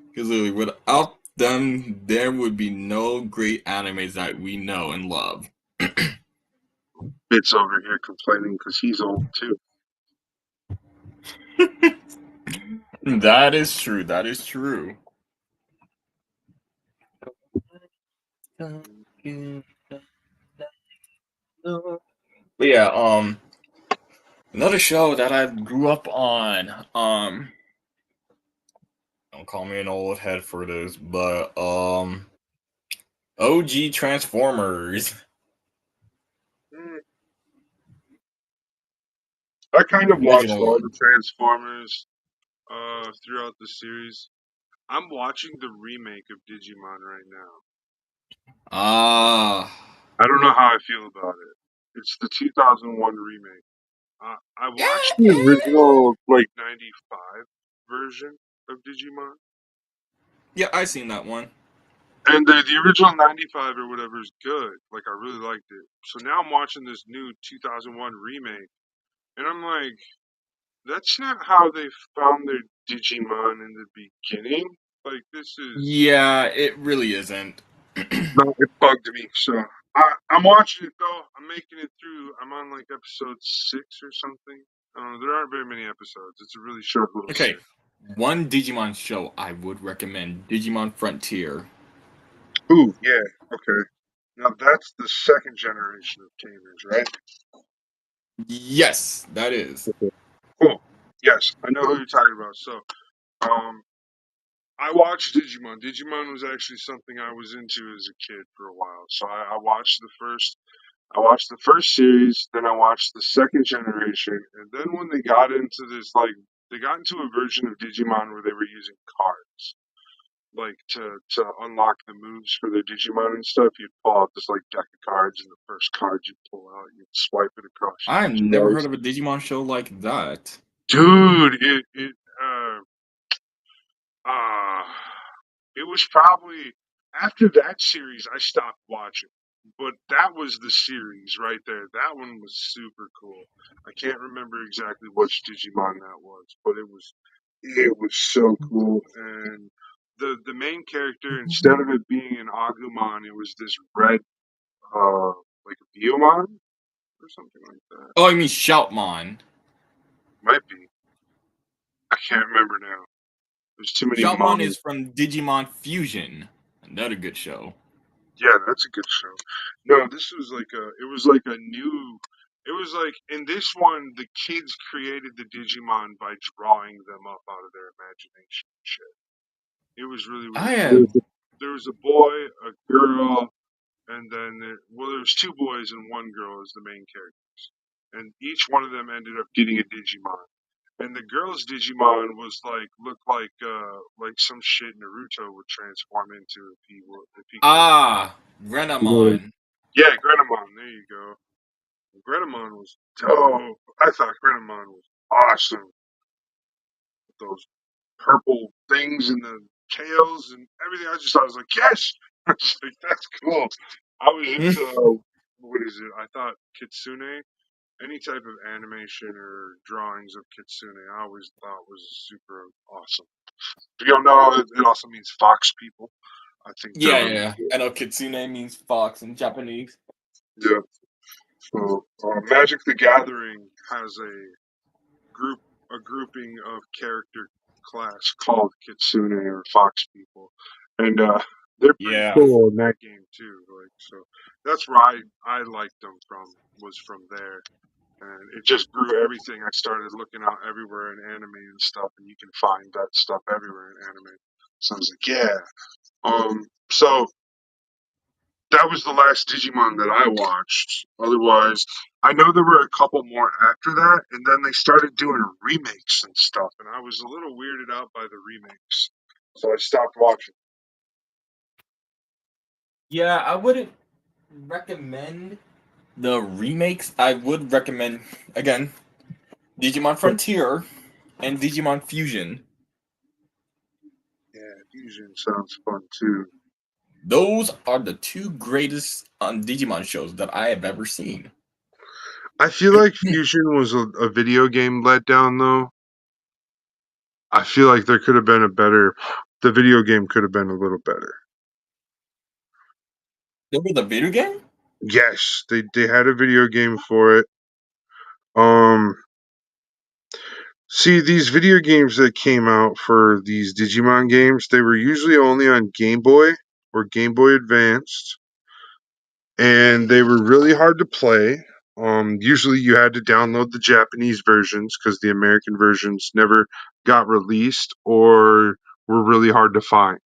Because literally, without them, there would be no great animes that we know and love. Bit's over here complaining because he's old too. That is true. That is true. But yeah, another show that I grew up on. Don't call me an old head for this, but OG Transformers. Mm, I kind of watched Original all the one. Transformers throughout the series. I'm watching the remake of Digimon right now. Ah. I don't know how I feel about it. It's the 2001 remake. I watched the original, like, 95 version of Digimon. Yeah, I seen that one. And the original 95 or whatever is good. Like, I really liked it. So now I'm watching this new 2001 remake. And I'm like, that's not how they found their Digimon in the beginning. Like, this is. Yeah, it really isn't. No, it bugged me. So I'm watching it, though. I'm making it through. I'm on, like, episode 6 or something. I don't know. There aren't very many episodes. It's a really short little Okay, series. one Digimon show I would recommend: Digimon Frontier. Ooh, yeah. Okay. Now that's the second generation of tamers, right? Yes, that is. Okay. Cool. Yes, I know who you're talking about. So, um, I watched Digimon. Digimon was actually something I was into as a kid for a while. So I watched the first. I watched the first series, then I watched the second generation, and then when they got into this, like, they got into a version of Digimon where they were using cards, like to unlock the moves for their Digimon and stuff. You'd pull out this like deck of cards, and the first card you'd pull out, you'd swipe it across I've your never heard cards. of a Digimon show like that. Dude, uh it was probably after that series I stopped watching. But that was the series right there. That one was super cool. I can't remember exactly which Digimon that was, but it was so cool. And the main character, instead of it being an Agumon, it was this red like a Biomon or something like that. Oh, you mean Shoutmon? Might be. I can't remember now. There's too many Shoutmon Mon. is from Digimon Fusion. Another good show. Yeah, that's a good show. No, this was like it was like a new, it was like, in this one, the kids created the Digimon by drawing them up out of their imagination and shit. It was really, I really cool. have. There was a boy, a girl, and then, there was two boys and one girl as the main characters. And each one of them ended up getting a Digimon. And the girl's Digimon was like, looked like some shit Naruto would transform into if he could. Ah, You know, Renamon. yeah, Gretamon. There you go. Gretamon was dope. I thought Gretamon was awesome. With those purple things and the tails and everything. I was like, yes. I was like, that's cool. I was into what is it? I thought Kitsune. Any type of animation or drawings of Kitsune, I always thought was super awesome. If you don't know, it also means fox people. I think they're Yeah, really yeah. cool. I know Kitsune means fox in Japanese. Yeah. So, Magic the Gathering has group a grouping of character class called Kitsune or Fox people, and they're pretty Yeah. cool in that game too. Like so, that's where I liked them from was from there, and it just grew everything. I started looking out everywhere in anime and stuff, and you can find that stuff everywhere in anime. So I was like, yeah. So that was the last Digimon that I watched. Otherwise, I know there were a couple more after that, and then they started doing remakes and stuff, and I was a little weirded out by the remakes, so I stopped watching. Yeah, I wouldn't recommend the remakes. I would recommend, again, Digimon Frontier and Digimon Fusion. Yeah, Fusion sounds fun too. Those are the two greatest Digimon shows that I have ever seen. I feel like Fusion was a video game letdown, though. I feel like there could have been a better. The video game could have been a little better. There was a video game? Yes, they had a video game for it. Um, See, these video games that came out for these Digimon games, they were usually only on Game Boy or Game Boy Advanced, and they were really hard to play. Usually you had to download the Japanese versions because the American versions never got released or were really hard to find.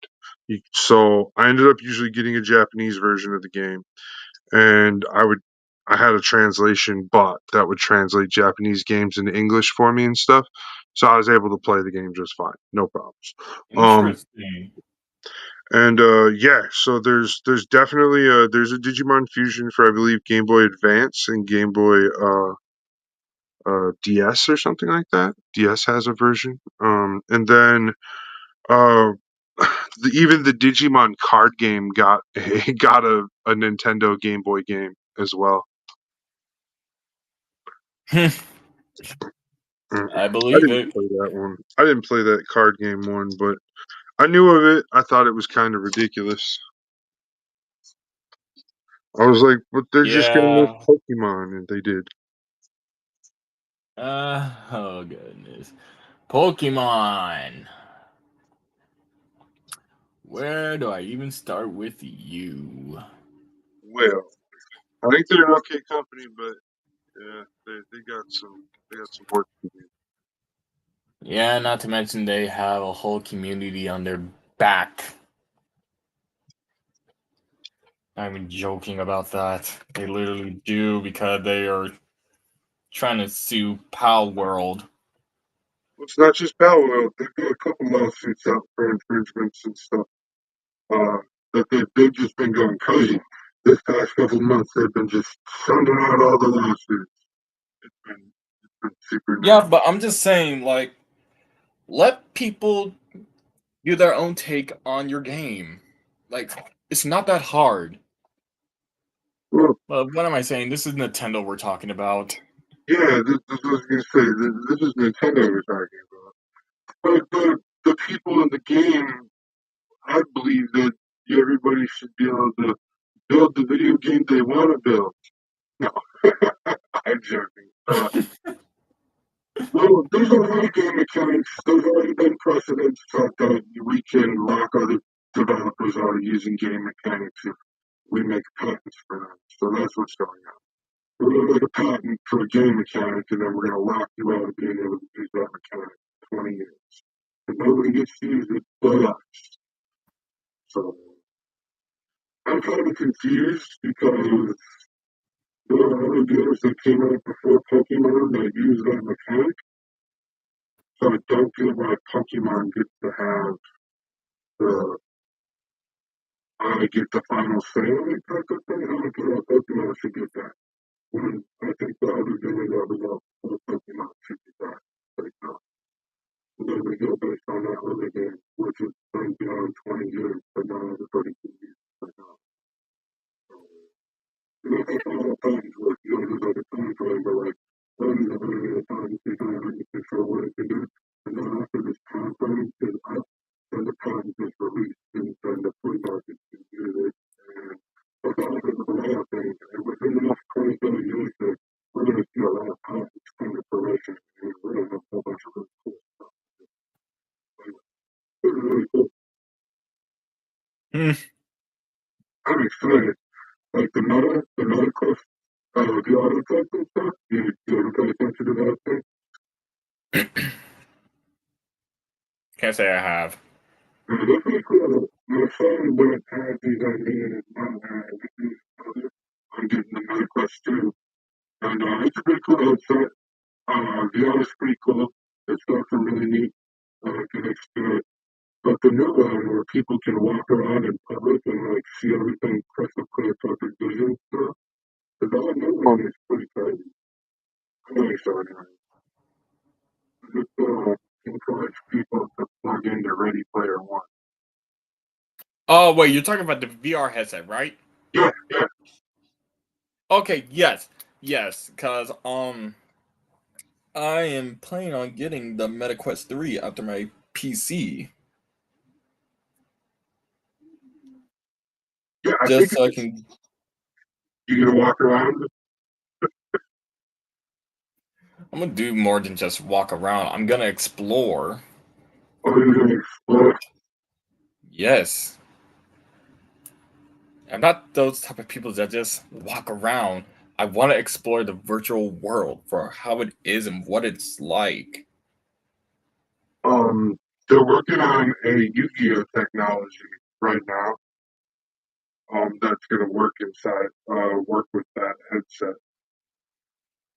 So I ended up usually getting a Japanese version of the game, and I had a translation bot that would translate Japanese games into English for me and stuff. So I was able to play the game just fine, no problems. Um, Interesting. and yeah, so there's definitely there's a Digimon Fusion for I believe Game Boy Advance and Game Boy DS or something like that. DS has a version. And then uh even the Digimon card game got got a Nintendo Game Boy game as well. Mm. I I believe didn't it. play that one. I didn't play that card game one, but I knew of it. I thought it was kind of ridiculous. I was like, but they're just gonna make Yeah. Pokemon, and they did. Oh goodness. Pokemon. Where do I even start with you? Well, I think they're an okay company, but yeah, they got some work to do. Yeah, not to mention they have a whole community on their back. I'm even joking about that. They literally do because they are trying to sue Pal World. Well, it's not just Power World. They've got a couple lawsuits out for infringements and stuff. Uh, they've just been going crazy. This past couple months, they've been just sending out all the lawsuits. It's been super Yeah, nice. but I'm just saying, like, let people do their own take on your game. Like, it's not that hard. Well, What am I saying? This is Nintendo we're talking about. yeah, this is what I was going to say. This is Nintendo we're talking about. But the people in the game, I believe that everybody should be able to build the video game they want to build. No, I'm joking. Well, there's already game mechanics. There's already been precedents that we can lock other developers out of using game mechanics if we make patents for them. So that's what's going on. We're going to make a patent for a game mechanic, and then we're going to lock you out of being able to use that mechanic for 20 years. And nobody gets to use it but us. So I'm kind of confused because there are other games that came out before Pokemon that use that mechanic. So I don't feel like Pokemon gets to have the I get the final say on it type of thing. I don't feel like Pokemon should get that. When I think the other games that we have for Pokemon should get that. Like, then we go based on that other game, which has been beyond 20 years, but now everybody can use it right now. So, you know, that's all times where you know, there's like a time frame where like, oh, these are really good times, they kind of really control what it can do. And then after this time frame is up, then the patent is released, and then the free market can use it. And that's all because of a lot of things. And within the next 20, 30 years, that we're going to see a lot of patents come to fruition, and we're going to have a whole bunch of really cool stuff. excited. Like the medical, the auto type and stuff. You ever pay attention to that thing? Can't say I have. They're pretty cool. My son went had these ideas on getting the MetaQuest too. And it's a pretty cool headset. VR is pretty cool. It's got some really neat connects to it. But the new one where people can walk around in public and like see everything crystal clear perfect vision stuff. That new one is pretty crazy. I'm really sorry. Just encourage people to plug into Ready Player One. Oh wait, you're talking about the VR headset, right? Yeah, yeah. Okay, yes, because I am planning on getting the MetaQuest 3 after my PC, Yeah, I think just so I can. you're gonna walk around. I'm gonna do more than just walk around. I'm gonna explore. Or you're gonna explore. Yes, I'm not those type of people that just walk around. I want to explore the virtual world for how it is and what it's like. Um, they're working on a Yu-Gi-Oh technology right now. That's gonna work work with that headset.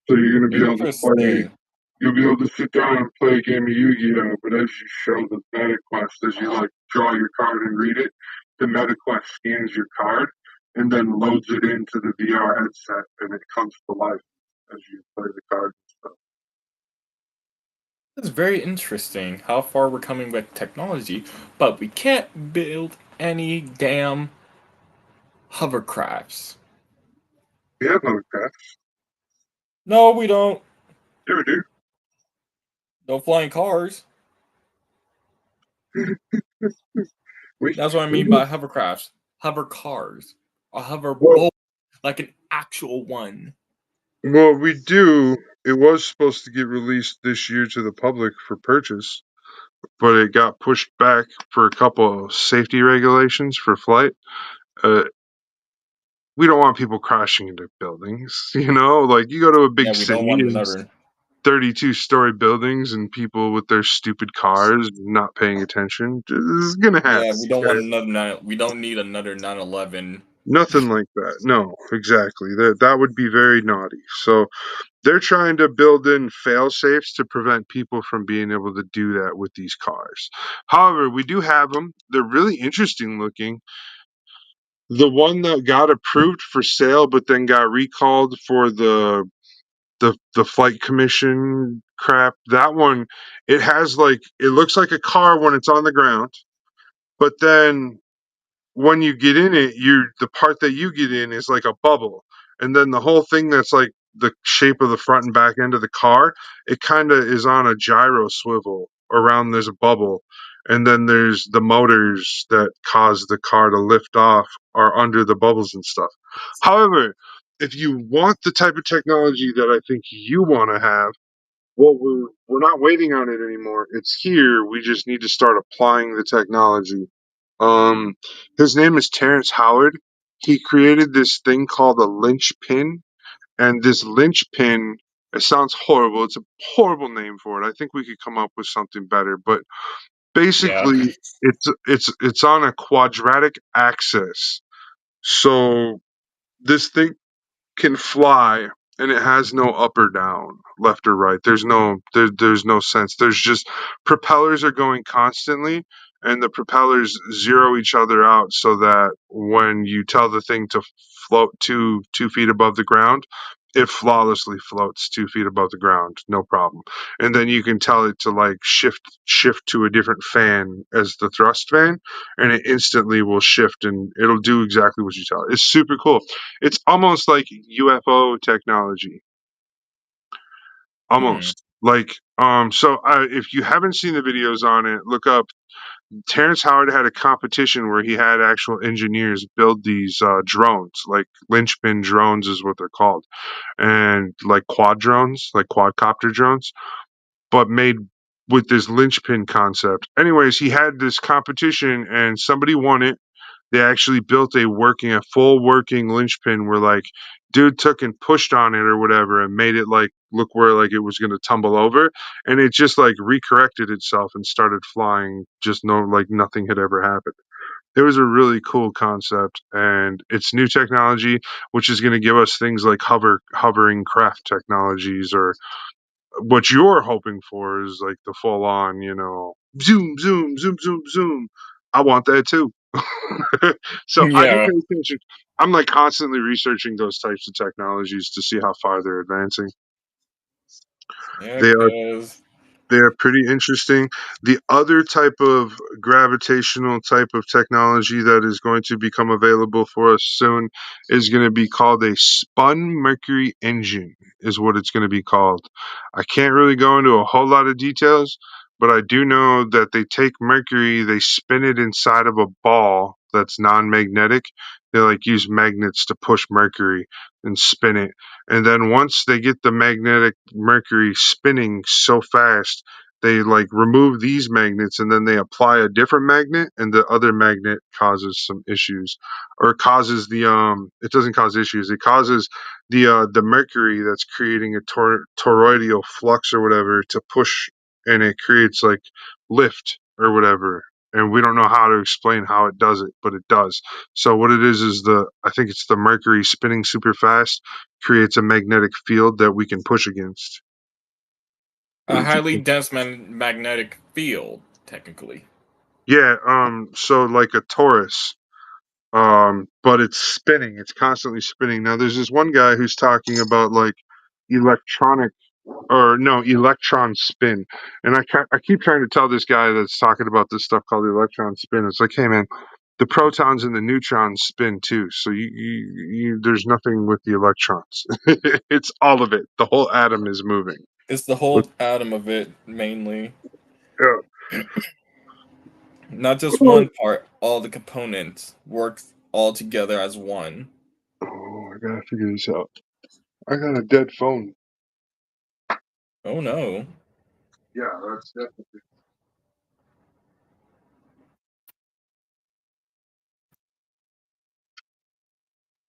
So you're gonna be able to play. Interesting. You'll be able to sit down and play a game of Yu-Gi-Oh! But as you show the MetaQuest, as you like draw your card and read it, the MetaQuest scans your card and then loads it into the VR headset, and it comes to life as you play the card and stuff. It's very interesting how far we're coming with technology, but we can't build any damn hovercrafts. We have MetaQuest. No, we don't. Yeah, we do. No flying cars. We, That's what I we mean do. by hovercrafts. Hover cars. A hover Well, boat. Like an actual one. well, we do. It was supposed to get released this year to the public for purchase, but it got pushed back for a couple of safety regulations for flight. Uh, we don't want people crashing into buildings. Like you go to a Yeah, big we don't city want and it's another. 32-story buildings and people with their stupid cars not paying attention. This is gonna happen. Yeah, we don't want Okay? another. We don't need another 9/11. Nothing like that. No, exactly. That would be very naughty. So they're trying to build in fail safes to prevent people from being able to do that with these cars. However, we do have them. They're really interesting looking. The one that got approved for sale but then got recalled for the flight commission crap, that one, it looks like a car when it's on the ground, but then when you get in it, the part that you get in is like a bubble, and then the whole thing that's like the shape of the front and back end of the car, it kind of is on a gyro swivel around this bubble, and then there's the motors that cause the car to lift off are under the bubbles and stuff. However, if you want the type of technology that I think you want to have, well, we're not waiting on it anymore. It's here. We just need to start applying the technology. Um, his name is Terrence Howard. He created this thing called a linchpin, and this linchpin. It sounds horrible. It's a horrible name for it. I think we could come up with something better, but Yeah. basically, it's on a quadratic axis. So this thing can fly and it has no up or down, left or right. There's no sense. There's just propellers are going constantly and the propellers zero each other out so that when you tell the thing to float 2 feet above the ground, it flawlessly floats 2 feet above the ground, no problem. And then you can tell it to like shift to a different fan as the thrust fan, and it instantly will shift and it'll do exactly what you tell it. It's super cool. It's almost like UFO technology, Hmm. almost like if you haven't seen the videos on it, look up. Terrence Howard had a competition where he had actual engineers build these drones, like linchpin drones is what they're called, and like quad drones, like quadcopter drones, but made with this linchpin concept. Anyways, he had this competition and somebody won it. they actually built a full working linchpin where like dude took and pushed on it or whatever and made it like look where like it was going to tumble over, and it just like recorrected itself and started flying, just no like nothing had ever happened. It was a really cool concept, and it's new technology which is going to give us things like hovering craft technologies, or what you're hoping for is like the full on, zoom, zoom, zoom, zoom, zoom. I want that too. So I do Yeah, pay attention. I'm like constantly researching those types of technologies to see how far they're advancing. yeah, They are because they're pretty interesting. The other type of gravitational type of technology that is going to become available for us soon is going to be called a spun Mercury engine, is what it's going to be called. I can't really go into a whole lot of details, but I do know that they take Mercury, they spin it inside of a ball that's non-magnetic. They like use magnets to push Mercury and spin it. And then once they get the magnetic Mercury spinning so fast, they like remove these magnets and then they apply a different magnet, and the other magnet causes some issues, or causes it doesn't cause issues, it causes the mercury that's creating a toroidal flux or whatever to push, and it creates like lift or whatever, and we don't know how to explain how it does it, but it does. So what it is the I think it's the mercury spinning super fast creates a magnetic field that we can push against. a highly dense magnetic field, technically. Yeah, so like a torus, but it's spinning. It's constantly spinning. Now, there's this one guy who's talking about like electronic, or no, electron spin, and I keep trying to tell this guy that's talking about this stuff called electron spin. It's like, hey man, the protons and the neutrons spin too. So there's nothing with the electrons. It's all of it. The whole atom is moving. It's the But, whole atom of it, mainly. yeah. Not just one part, all the components work all together as one. Oh, I gotta figure this out. I got a dead phone. Oh no. Yeah, that's definitely.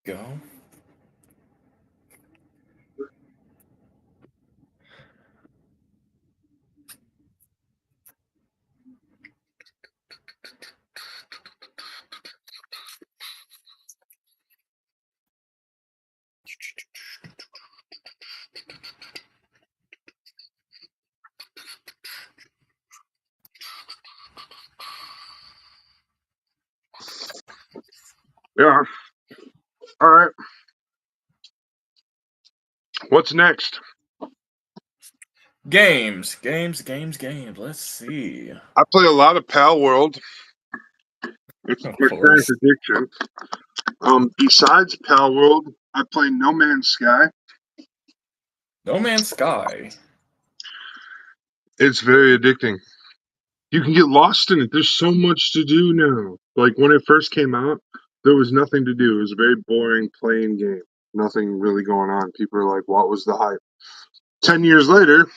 Go. Yeah. All right. What's next? Games. Let's see. I play a lot of Pal World. It's Of my current course. addiction. Besides Pal World, I play No Man's Sky. No Man's Sky. It's very addicting. You can get lost in it. There's so much to do now. Like when it first came out, there was nothing to do. It was a very boring, plain game. Nothing really going on. People are like, what was the hype? 10 years later,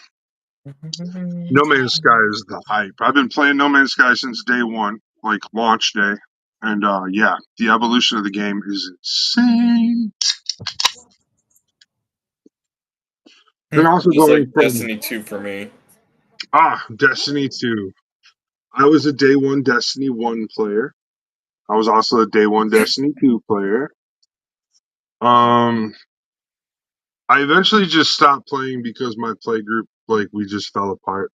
No Man's Sky is the hype. I've been playing No Man's Sky since day one, like launch day. And yeah, the evolution of the game is insane. And also Just going like from Destiny 2 for me. Destiny 2. I was a day one Destiny 1 player. I was also a day one Destiny 2 player. Um, I eventually just stopped playing because my play group, like, we just fell apart.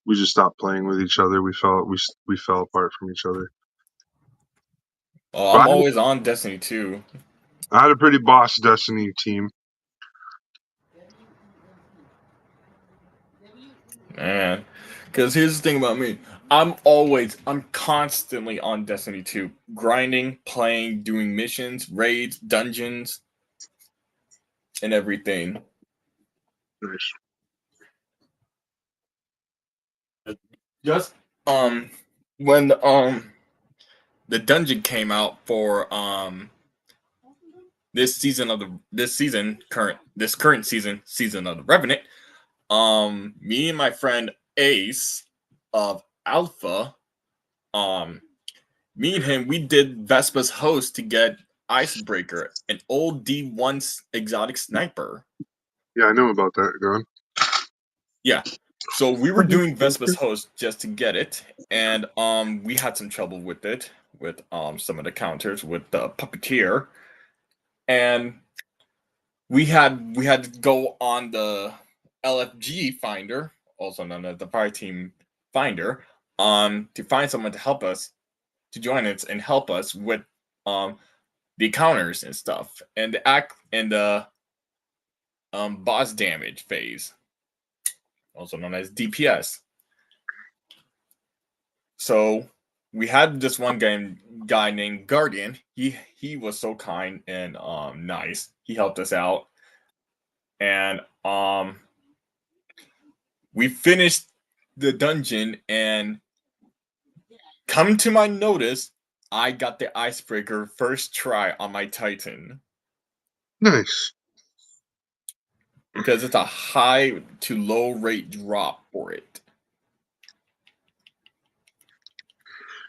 We just stopped playing with each other. We fell apart from each other. Oh, But I'm always on Destiny 2. I had a pretty boss Destiny team. Man. Because here's the thing about me. I'm constantly on Destiny 2. Grinding, playing, doing missions, raids, dungeons, and everything. Nice. Just, um, when, the dungeon came out for, this current season of the Revenant, me and my friend Ace of Alpha, um, Me and him, we did Vespa's host to get Icebreaker, an old D1 exotic sniper. Yeah, I know about that gun. Yeah. So we were doing Vespa's host just to get it, and we had some trouble with it, with some of the counters with the puppeteer, and we had to go on the LFG finder, also known as the Fire Team Finder, to find someone to help us to join us and help us with um the counters and stuff, and the boss damage phase, also known as DPS. So we had this one guy named Guardian. He was so kind and nice. He helped us out, and we finished the dungeon. And come to my notice, I got the icebreaker first try on my Titan Nice. because it's a high to low rate drop for it.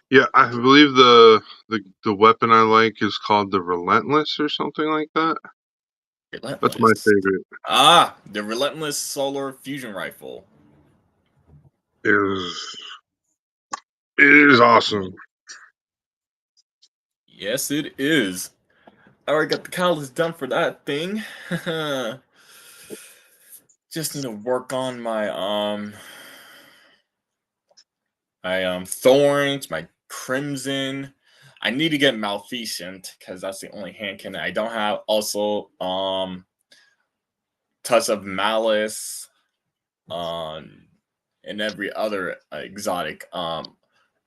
Yeah, I believe the weapon I like is called the Relentless or something like that. That's my Relentless. favorite. The Relentless Solar Fusion Rifle. Is it is awesome. Yes, it is. I already got the catalyst done for that thing. Just need to work on my thorns, my crimson. I need to get Malfeasant because that's the only hand cannon I don't have. Also, touch of malice, and every other exotic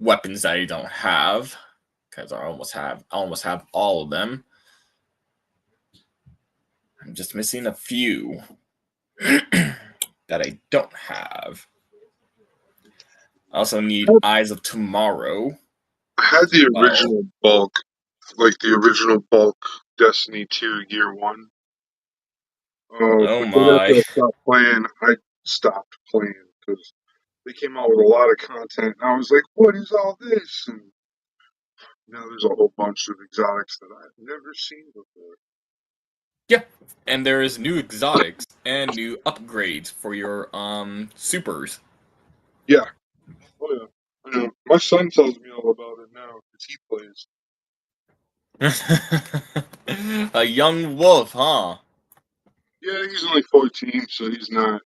weapons that I don't have because I almost have all of them. I'm just missing a few that I don't have. I also need Eyes of Tomorrow I had as the well. original bulk, like the original bulk Destiny 2 Year 1. Oh But then after my. I stopped playing, I stopped playing because they came out with a lot of content, and I was like, "What is all this?" And now there's a whole bunch of exotics that I've never seen before. Yeah, and there is new exotics and new upgrades for your supers. Yeah, oh yeah. I know. My son tells me all about it now because he plays. A young wolf, huh? Yeah, he's only 14, so he's not.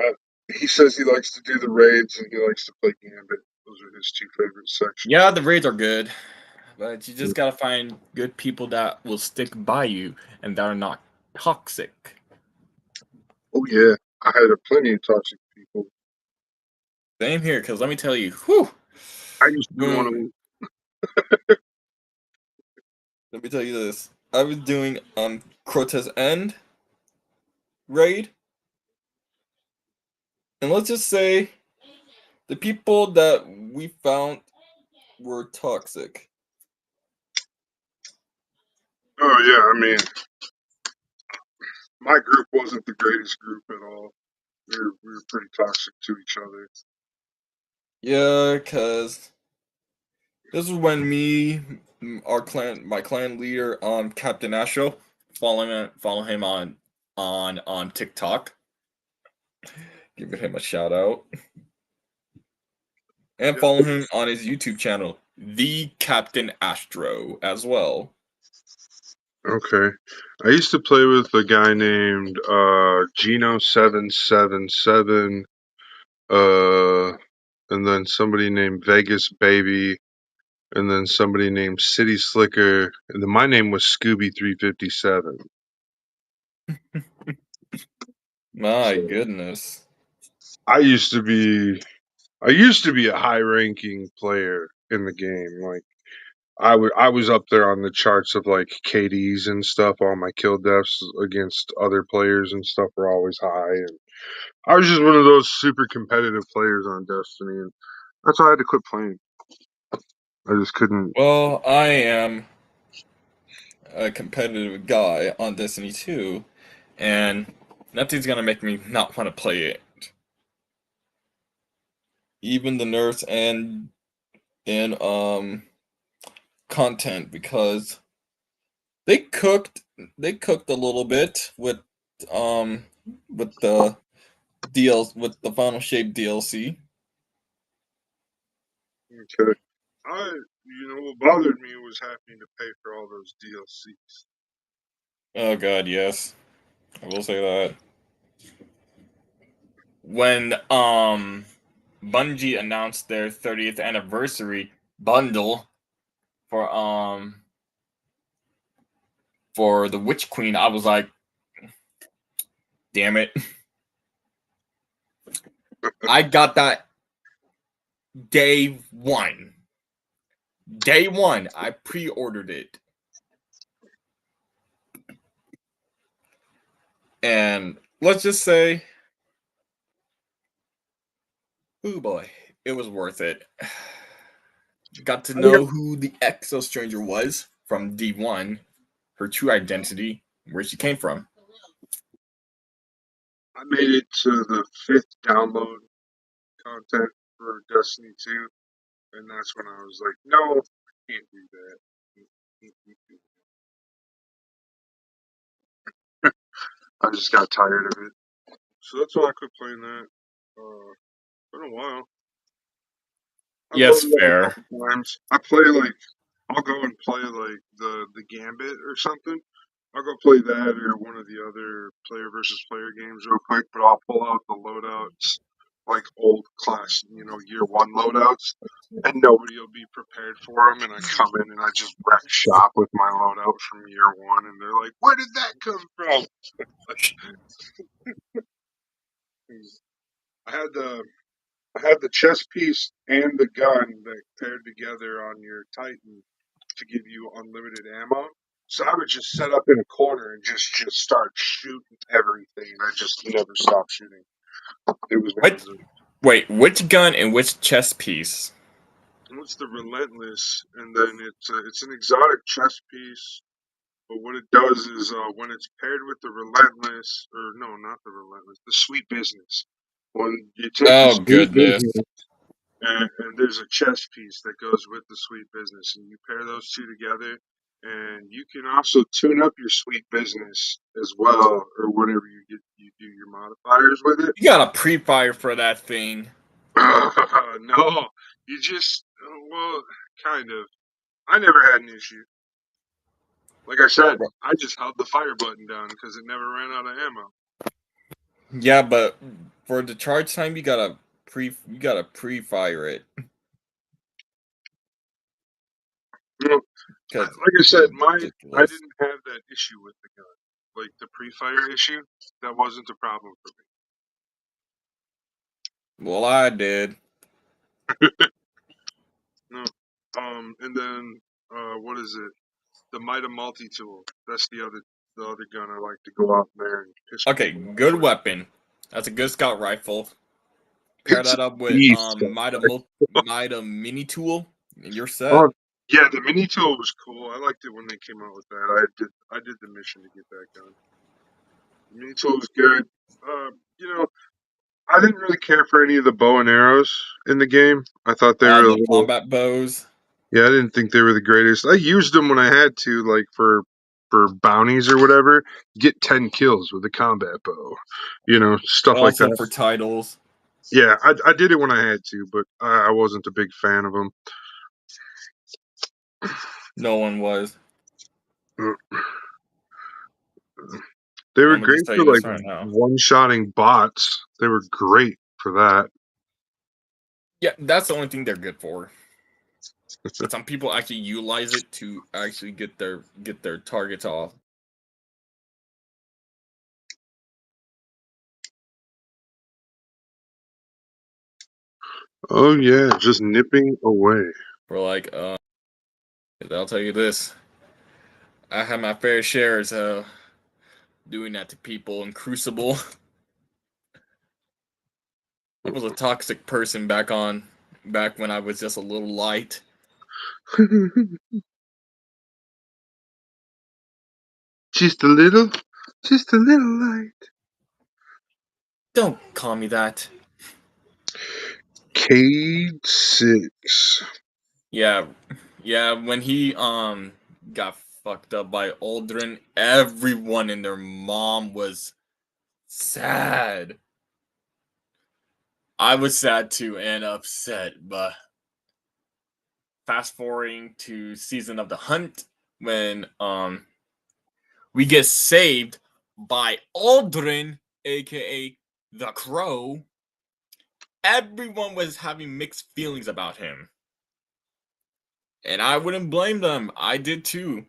Uh, he says he likes to do the raids and he likes to play Gambit. Those are his two favorite Yeah, sections. the raids are good, but you just gotta find good people that will stick by you and that are not toxic. Oh yeah, I had plenty of toxic people. Same here, because let me tell you, whew, I used to be one of boom. them. Let me tell you this. I was doing Crota's End raid, and let's just say the people that we found were toxic. Oh yeah, I mean, my group wasn't the greatest group at all. We were pretty toxic to each other. Yeah, because this is when my clan leader, Captain Astro, follow him on TikTok, giving him a shout out, and Yeah. follow him on his YouTube channel, The Captain Astro, as well. Okay. I used to play with a guy named Geno777, and then somebody named Vegas Baby, and then somebody named City Slicker, and then my name was Scooby 357. My So goodness. I used to be I used to be a high ranking player in the game. Like I was up there on the charts of like KDs and stuff. All my kill deaths against other players and stuff were always high, and I was just one of those super competitive players on Destiny, and that's why I had to quit playing. I just couldn't. Well, I am a competitive guy on Destiny 2, and nothing's gonna make me not want to play it. Even the nerfs and in content because they cooked a little bit um with the with the Final Shape DLC. Okay. What bothered me was having to pay for all those DLCs. Oh god, yes. I will say that. When Bungie announced their 30th anniversary bundle for for the Witch Queen, I was like, damn it. I got that day one. Day one, I pre-ordered it. And let's just say, oh boy, it was worth it. Got to I think know who the Exo Stranger was from D1, her true identity, where she came from. I made it to the 5th download content for Destiny 2, and that's when I was like, no, I can't do that. I just got tired of it. So that's why I quit playing that. Been a while. I've Yes, loaded up a fair. couple times. I'll go and play like the Gambit or something. I'll go play that or one of the other player versus player games real quick, but I'll pull out the loadouts, like old class, year one loadouts, and nobody will be prepared for them. And I come in and I just wreck shop with my loadout from year one, and they're like, "Where did that come from?" I had the I had the chess piece and the gun that paired together on your Titan to give you unlimited ammo. So I would just set up in a corner and just start shooting everything. I just never stopped shooting. It was What? amazing. Wait, which gun and which chess piece? What's the relentless? And then it's an exotic chess piece. But what it does is when it's paired with the relentless, or no, not the relentless, the sweet business. When you take the Oh sweet goodness. business and there's a chess piece that goes with the sweet business, and you pair those two together, and you can also tune up your sweet business as well, or whatever you do your modifiers with it. You got a pre-fire for that thing. No, you just well, kind of. I never had an issue. Like I said, I just held the fire button down because it never ran out of ammo. Yeah, but for the charge time, you gotta pre-fire it because Like I said, I ridiculous. didn't have that issue with the gun, like the pre-fire issue. That wasn't a problem for Well, I did. me. No. And then what is it? The Mida multi tool. That's the other gun I like to go out there and piss Okay, people off good with. weapon. That's a good scout rifle. Pair It's a that up with beast. Mida mini tool, and you're set. Oh, yeah, the mini tool was cool. I liked it when they came out with that. I did the mission to get that gun. The mini tool was good. I didn't really care for any of the bow and arrows in the game. I thought they were a The little. combat bows. Yeah, I didn't think they were the greatest. I used them when I had to, like for bounties or whatever. Get 10 kills with a combat bow, stuff like Also that. for titles. Yeah, I did it when I had to, but I wasn't a big fan of them. No one was. They were I'm gonna just great tell for you like this right now. one-shotting bots. They were great for that. Yeah, that's the only thing they're good for. But some people actually utilize it to actually get their targets off. Oh yeah, just nipping away. For like, I'll tell you this. I had my fair shares of doing that to people in Crucible. I was a toxic person back when I was just a little light. just a little, just a little light. Don't call me that. Cade 6. Yeah, yeah. When he got fucked up by Aldrin, everyone and their mom was sad. I was sad too and upset, but fast forwarding to season of the hunt when we get saved by Aldrin, aka the Crow. Everyone was having mixed feelings about him. And I wouldn't blame them. I did too.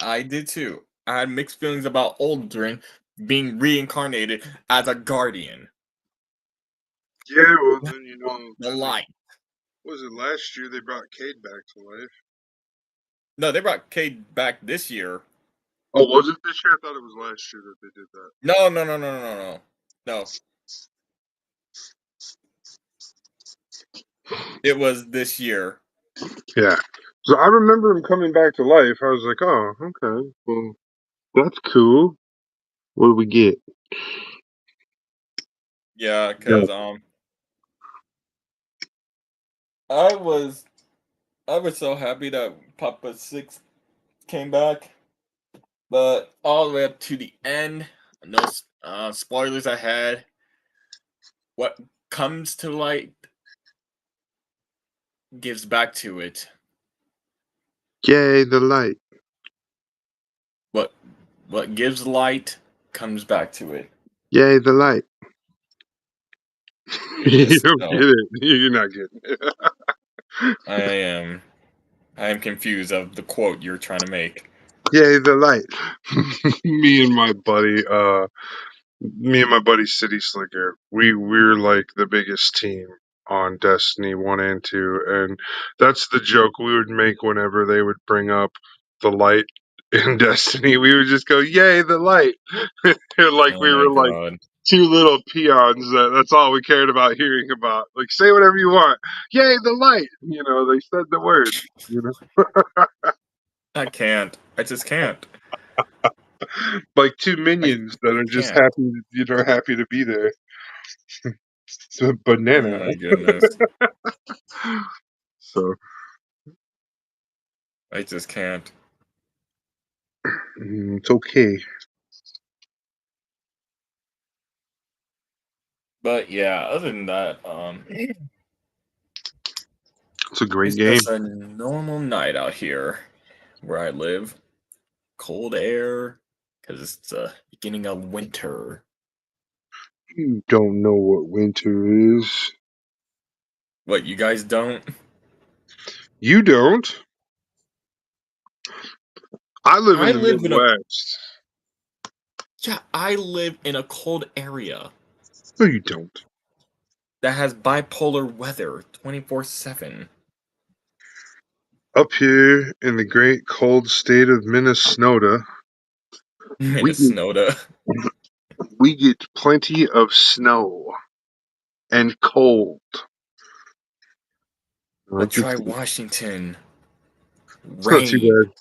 I did too. I had mixed feelings about Aldrin being reincarnated as a guardian. Yeah, well, What then the then they light. was it last year they brought Cade back to life. No, they brought Cade back this year. Oh, was it this year? I thought it was last year that they did that. No, no, no, no, no, no. No. It was this year. Yeah. So I remember him coming back to life. I was like, oh, okay, well, that's cool. What do we get? Yeah, Yeah. because I was so happy that Papa Six came back. But all the way up to the end, no spoilers ahead. What comes to light gives back to it. Yay, the light. What gives light comes back to it. Yay, the light. It You is don't so. get it. You're not getting it. I am confused of the quote you're trying to make. Yay, the light. me and my buddy, me and my buddy City Slicker, we're like the biggest team on Destiny 1 and 2, and that's the joke we would make whenever they would bring up the light in Destiny. We would just go, "Yay, the light!" like Oh we my were like god. two little peons. That's all we cared about hearing about. Like, say whatever you want. Yay, the light! They said the word. I can't. I just can't. Like two I minions that are just can't. happy, happy to be there. So, Oh banana. my goodness. So I just can't. it's okay. But yeah, other than that, It's a great it's game. just a normal night out here where I live. Cold air, because it's the beginning of winter. You don't know what winter is. What, you guys don't? You don't. I live I in the live in a Midwest. Yeah, I live in a cold area No, you don't. that has bipolar weather 24/7. Up here in the great cold state of Minnesota, we get, Minnesota. we get plenty of snow and cold. But Like try Washington. it's not too Rain. bad.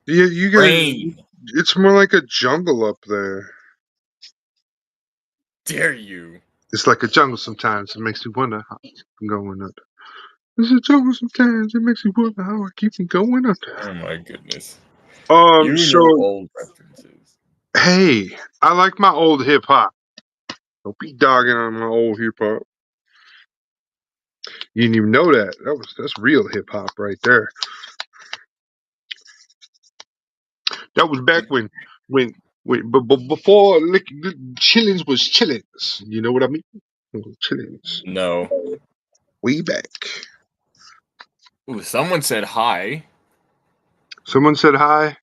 Yeah, you guys. Rain. It's more like a jungle up there. Dare you. It's like a jungle sometimes. It makes me wonder how I keep going up. It's a jungle sometimes. It makes me wonder how I keep going up. Oh my goodness. You and So your old references. hey, I like my old hip hop. Don't be dogging on my old hip hop. You didn't even know that. That's real hip hop right there. That was back but before chillins was chillins. You know what I mean? Chillins. No. Way back. Ooh, someone said hi. Someone said hi.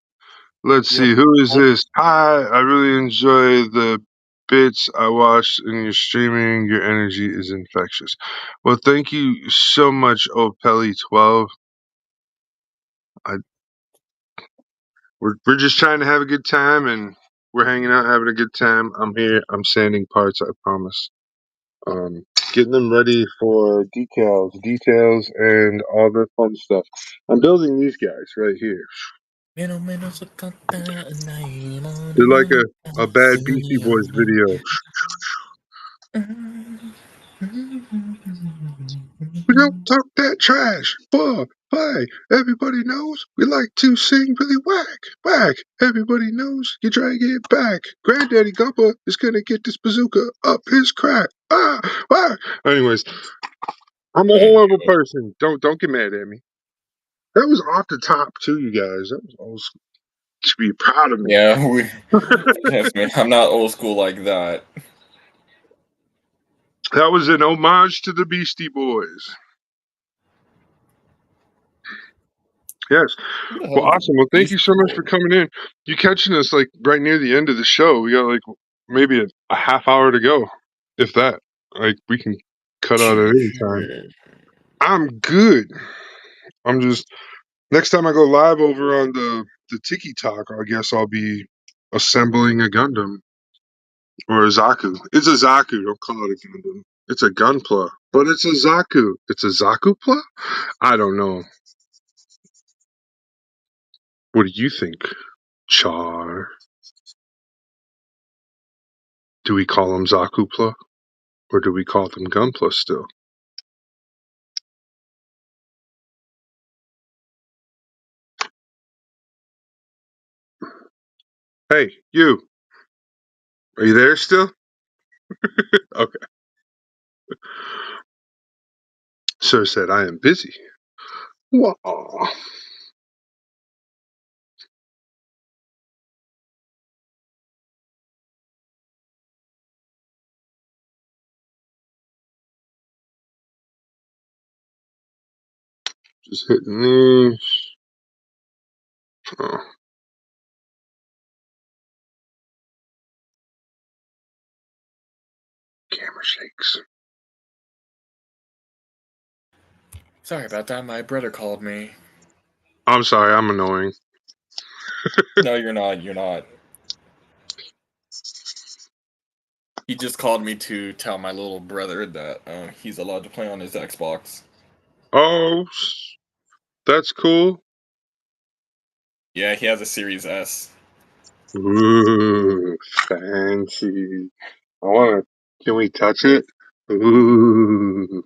Let's Yep. see, who is this? Hi, I really enjoy the bits I watched in your streaming. Your energy is infectious. Well, thank you so much, Opelli12. We're just trying to have a good time, and we're hanging out, having a good time. I'm here. I'm sanding parts. I promise. Getting them ready for details, and all the fun stuff. I'm building these guys right here. They're like a bad Beastie Boys video. don't talk that trash. 4, 5. Everybody knows we like to sing really whack, whack. Everybody knows you try to get back. Granddaddy Gumpa is gonna get this bazooka up his crack. Ah, ah. Anyways, I'm a There you horrible go. person. Don't get mad at me. That was off the top too, you guys. That was old school. You should be proud of me. Yeah, yes, man. I'm not old school like that. That was an homage to the Beastie Boys. Yes. Who the Well, hell is the awesome. Well, thank you so Beastie much for Boy? coming in. You catching us like right near the end of the show. We got like maybe a half hour to go, if that. Like we can cut out at any time. Sure. I'm good. I'm just next time I go live over on the Tiki Talk, I guess I'll be assembling a Gundam or a Zaku. It's a Zaku. Don't call it a Gundam. It's a Gunpla, but it's a Zaku. It's a Zakupla. I don't know. What do you think, Char? Do we call them Zakupla? Or do we call them Gunpla still? Hey, you. Are you there still? Okay. Sir said, I am busy. Wah. Just hitting these. Oh, camera shakes. Sorry about that. My brother called me. I'm sorry, I'm annoying. No, you're not. You're not. He just called me to tell my little brother that he's allowed to play on his Xbox. Oh, that's cool. Yeah, he has a Series S. Ooh, fancy. I wanna. Can we touch it? Ooh.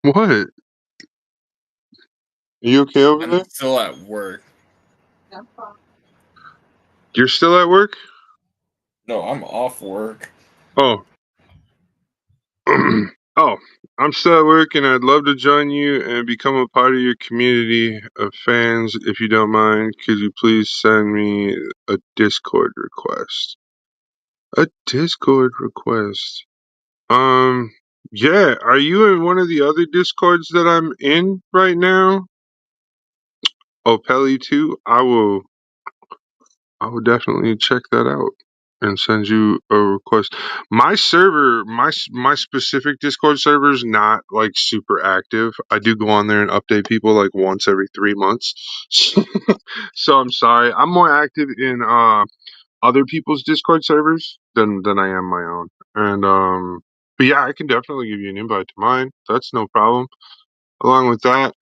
What? Are you okay over I'm there? still at work. You're still at work? No, I'm off work. Oh. Oh, I'm still at work and I'd love to join you and become a part of your community of fans if you don't mind. Could you please send me a Discord request? A Discord request. Um, yeah, are you in one of the other Discords that I'm in right now? Oh, Pelly too? I will definitely check that out and send you a request. My server, my specific Discord server is not like super active. I do go on there and update people like once every 3 months. So I'm sorry. I'm more active in other people's Discord servers than I am my own. And but yeah, I can definitely give you an invite to mine. That's no problem. Along with that,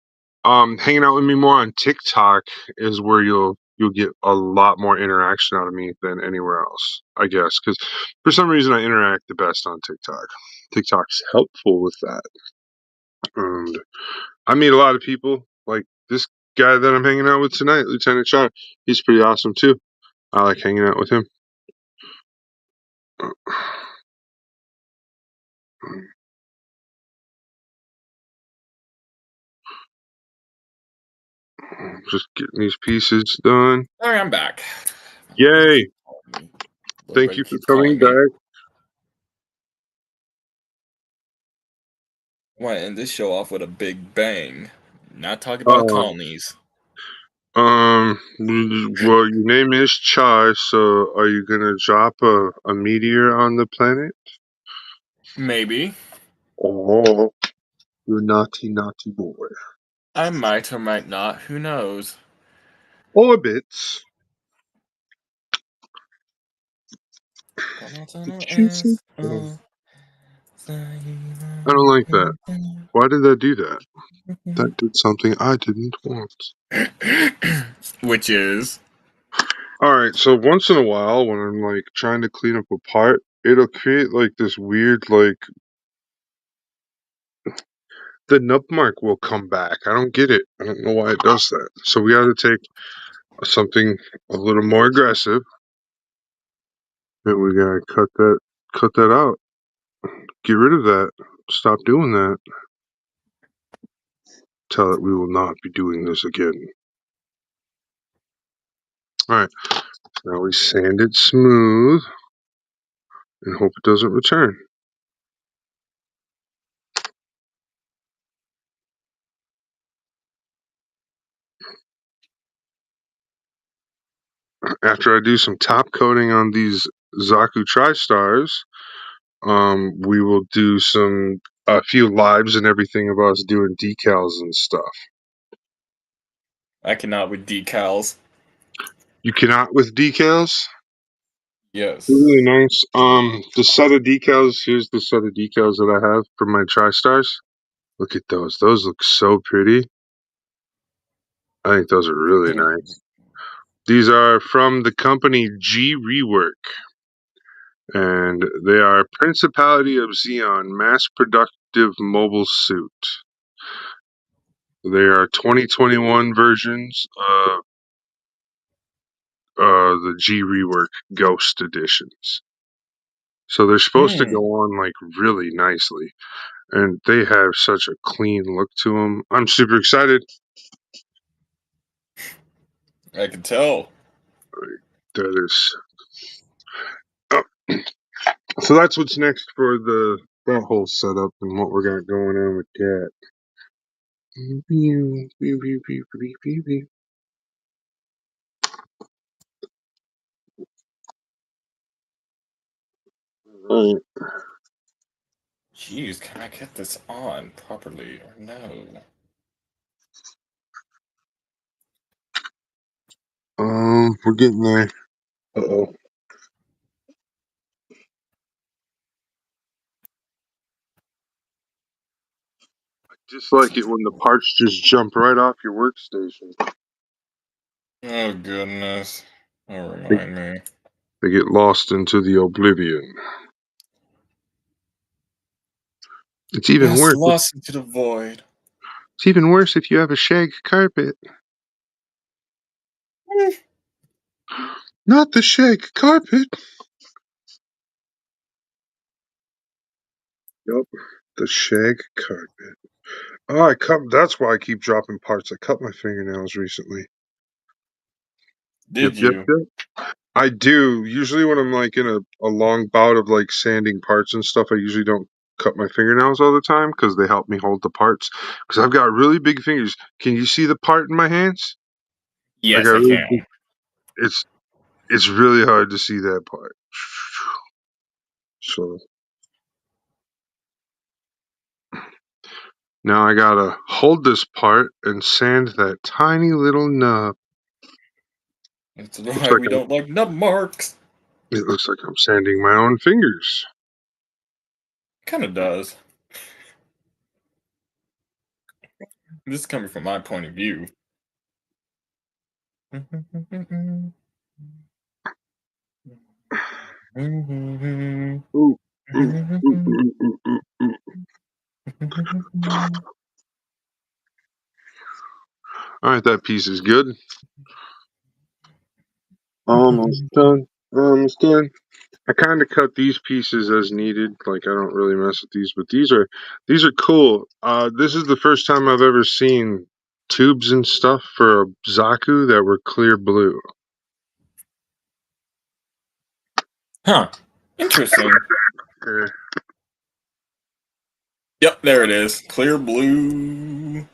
hanging out with me more on TikTok is where you'll get a lot more interaction out of me than anywhere else, I guess, because for some reason I interact the best on TikTok. TikTok's helpful with that, and I meet a lot of people like this guy that I'm hanging out with tonight, Lieutenant Char. He's pretty awesome too. I like hanging out with him. Just getting these pieces done. Sorry, I'm back. My brother Yay! keeps calling me. Little Thank brother you for keeps coming calling me. back. Want to end this show off with a big bang. Not talking about Uh, colonies. well, your name is Char, so are you gonna drop a meteor on the planet? Maybe. Oh, you naughty, naughty boy. I might or might not. Who knows? Orbits. I don't like that. Why did that do that? That did something I didn't want. Which is All right, so once in a while, when I'm like trying to clean up a part, it'll create like this weird, like the nub mark will come back. I don't get it. I don't know why it does that. So we got to take something a little more aggressive, and we gotta cut that out. Get rid of that. Stop doing that. Tell it we will not be doing this again. All right, now we sand it smooth and hope it doesn't return. After I do some top coating on these Zaku TriStars, we will do a few lives and everything of us doing decals and stuff. I cannot with decals. You cannot with decals? Yes. They're really nice. The set of decals, here's the set of decals that I have for my TriStars. Look at those. Those look so pretty. I think those are really nice. These are from the company G Rework, and they are Principality of Xeon mass productive mobile suit. They are 2021 versions of the G Rework Ghost editions. So they're supposed to go on like really nicely, and they have such a clean look to them. I'm super excited. I can tell. That is. Oh, so that's what's next for that whole setup and what we got going on with that. Right. Jeez, can I get this on properly or no? We're getting there. Uh-oh. Just like it when the parts just jump right off your workstation. Oh goodness. Don't They, remind me. they get lost into the oblivion. It's even Yes, worse. lost into the void. It's even worse if you have a shag carpet. Not the shag carpet. Yep, the shag carpet. Oh, that's why I keep dropping parts. I cut my fingernails recently. Yep, Did yep, you? yep. I do. Usually when I'm like in a long bout of like sanding parts and stuff, I usually don't cut my fingernails all the time because they help me hold the parts. Because I've got really big fingers. Can you see the part in my hands? I got Yes, I really can. big. It's it's really hard to see that part. So now I gotta hold this part and sand that tiny little nub. That's Looks why like we don't like nub marks. it looks like I'm sanding my own fingers. Kind of does. This is coming from my point of view. Ooh, ooh, ooh, ooh, ooh, ooh, ooh. All right, that piece is good. Almost done. Almost done. I kind of cut these pieces as needed. Like I don't really mess with these, but these are cool. This is the first time I've ever seen tubes and stuff for a Zaku that were clear blue. Huh. Interesting. Eh, Yep, there it is. Clear blue.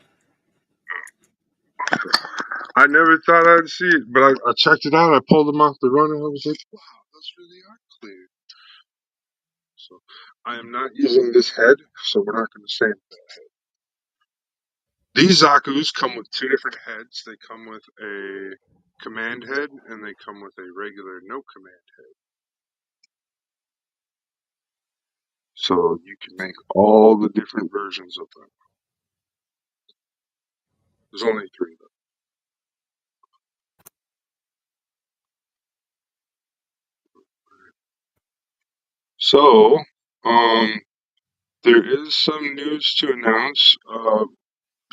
I never thought I'd see it, but I checked it out. I pulled them off the run, and I was like, "Wow, those really are clear." So I am not using this head, so we're not going to say these Zaku's come with two different heads. They come with a command head, and they come with a regular no command head. So you can make all the different versions of them. There's only three though. So, um, there is some news to announce.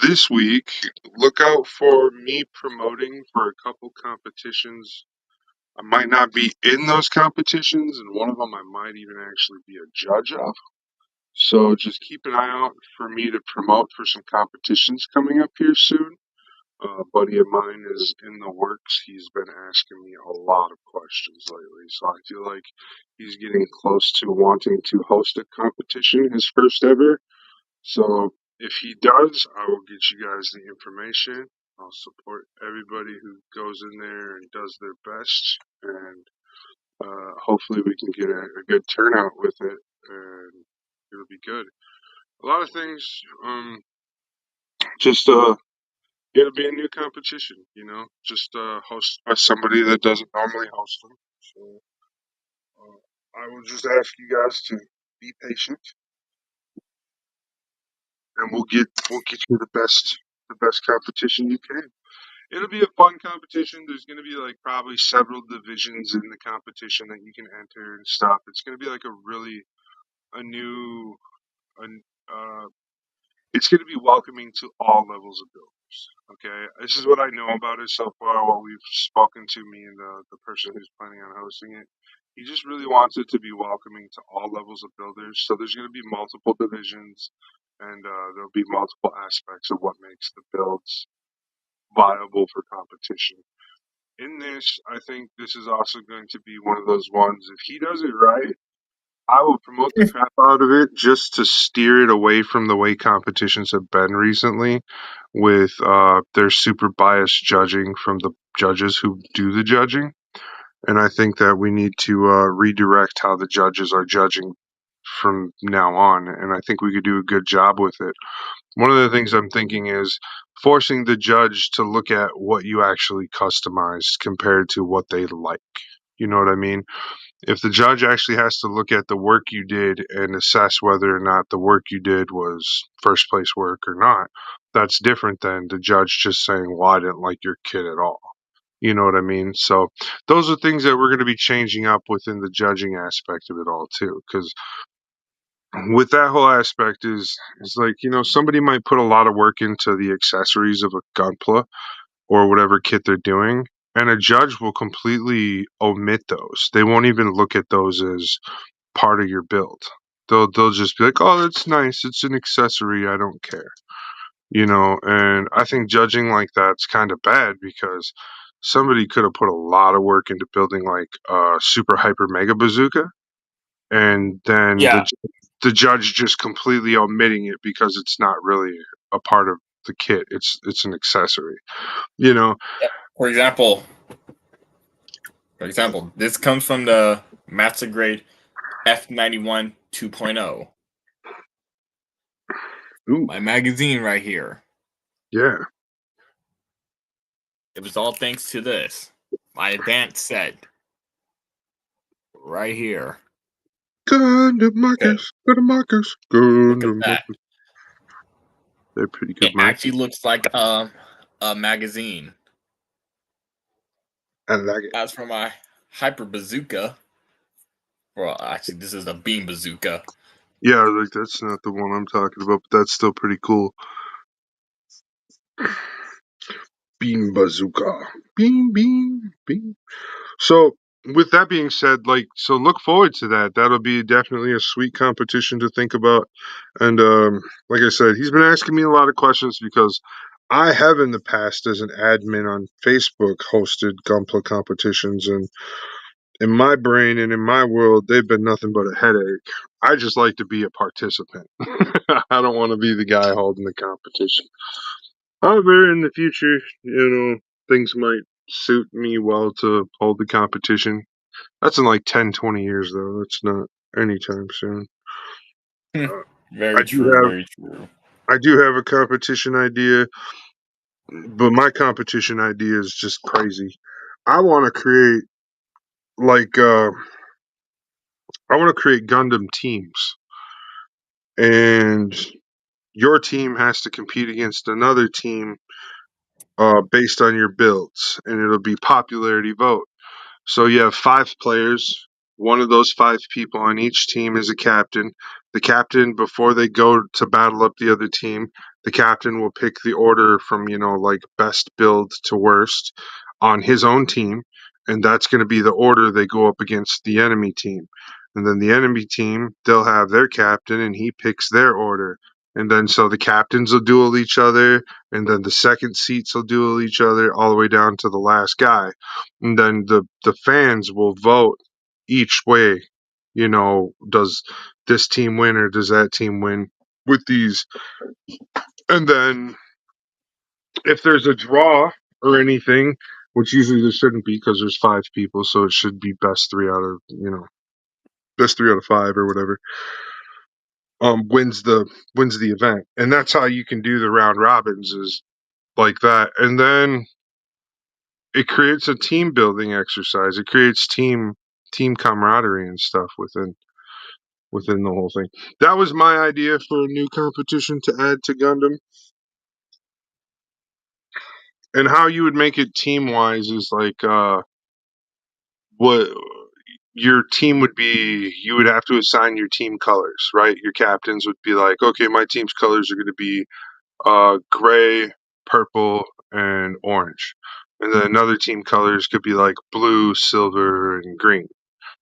This week, look out for me promoting for a couple competitions. I might not be in those competitions, and one of them I might even actually be a judge of. So just keep an eye out for me to promote for some competitions coming up here soon. A buddy of mine is in the works. He's been asking me a lot of questions lately, so I feel like he's getting close to wanting to host a competition, his first ever. So if he does, I will get you guys the information. I'll support everybody who goes in there and does their best, and hopefully we can get a good turnout with it, and it'll be good. A lot of things, just it'll be a new competition, just host by somebody that doesn't normally host them. So I will just ask you guys to be patient, and we'll get you the best competition you can. It'll be a fun competition. There's going to be like probably several divisions in the competition that you can enter and stuff. It's going to be like a new, an, it's going to be welcoming to all levels of builders. Okay, this is what I know about it so far. What we've spoken to me and the person who's planning on hosting it, he just really wants it to be welcoming to all levels of builders. So there's going to be multiple divisions, and there'll be multiple aspects of what makes the builds viable for competition. In this, I think this is also going to be one of those ones. If he does it right, I will promote the crap out of it just to steer it away from the way competitions have been recently, with their super biased judging from the judges who do the judging. And I think that we need to redirect how the judges are judging from now on. And I think we could do a good job with it. One of the things I'm thinking is forcing the judge to look at what you actually customized compared to what they like. You know what I mean? If the judge actually has to look at the work you did and assess whether or not the work you did was first place work or not, that's different than the judge just saying, well, I didn't like your kid at all. You know what I mean? So those are things that we're going to be changing up within the judging aspect of it all too. Because with that whole aspect is like, somebody might put a lot of work into the accessories of a gunpla or whatever kit they're doing, and a judge will completely omit those. They won't even look at those as part of your build. They'll just be like, "Oh, that's nice. It's an accessory. I don't care." And I think judging like that's kind of bad because somebody could have put a lot of work into building like a super hyper mega bazooka, and then the Yeah. the judge just completely omitting it because it's not really a part of the kit. It's an accessory. You know, Yeah. For example, this comes from the Master Grade F91 2.0. Ooh, My magazine right here. yeah. It was all thanks to this. My advanced set right here. Gundam Okay, markers, Gundam markers, look at Gundam that. markers. They're pretty good It actually markers. looks like a magazine. I like it. As for my hyper bazooka, well, actually, this is a beam bazooka. Yeah, like that's not the one I'm talking about, but that's still pretty cool. Beam bazooka. Beam, beam, beam. So, with that being said, so look forward to that. That'll be definitely a sweet competition to think about. And like I said, he's been asking me a lot of questions because I have in the past, as an admin on Facebook, hosted Gunpla competitions, and in my brain and in my world, they've been nothing but a headache. I just like to be a participant. I don't want to be the guy holding the competition. However, in the future, things might suit me well to hold the competition. That's in like 10, 20 years, though. That's not anytime soon. Uh, I Very do true, have very true. I do have a competition idea, but my competition idea is just crazy. I want to create like I want to create Gundam teams, and your team has to compete against another team based on your builds, and it'll be popularity vote. So you have 5 players. one of those 5 people on each team is a captain. The captain, before they go to battle up the other team, the captain will pick the order from, like best build to worst on his own team. And that's going to be the order they go up against the enemy team. And then the enemy team, they'll have their captain and he picks their order. And then so the captains will duel each other, and then the second seats will duel each other all the way down to the last guy. And then the fans will vote each way. Does this team win or does that team win with these? And then if there's a draw or anything, which usually there shouldn't be because there's 5 people, so it should be best 3 out of 5 or whatever. Wins the event, and that's how you can do the round robins is like that. And then it creates a team building exercise. It creates team camaraderie and stuff within the whole thing. That was my idea for a new competition to add to Gundam. And how you would make it team wise is like what your team would be. You would have to assign your team colors, right? Your captains would be like, okay, my team's colors are going to be gray, purple, and orange. And then another team colors could be like blue, silver, and green.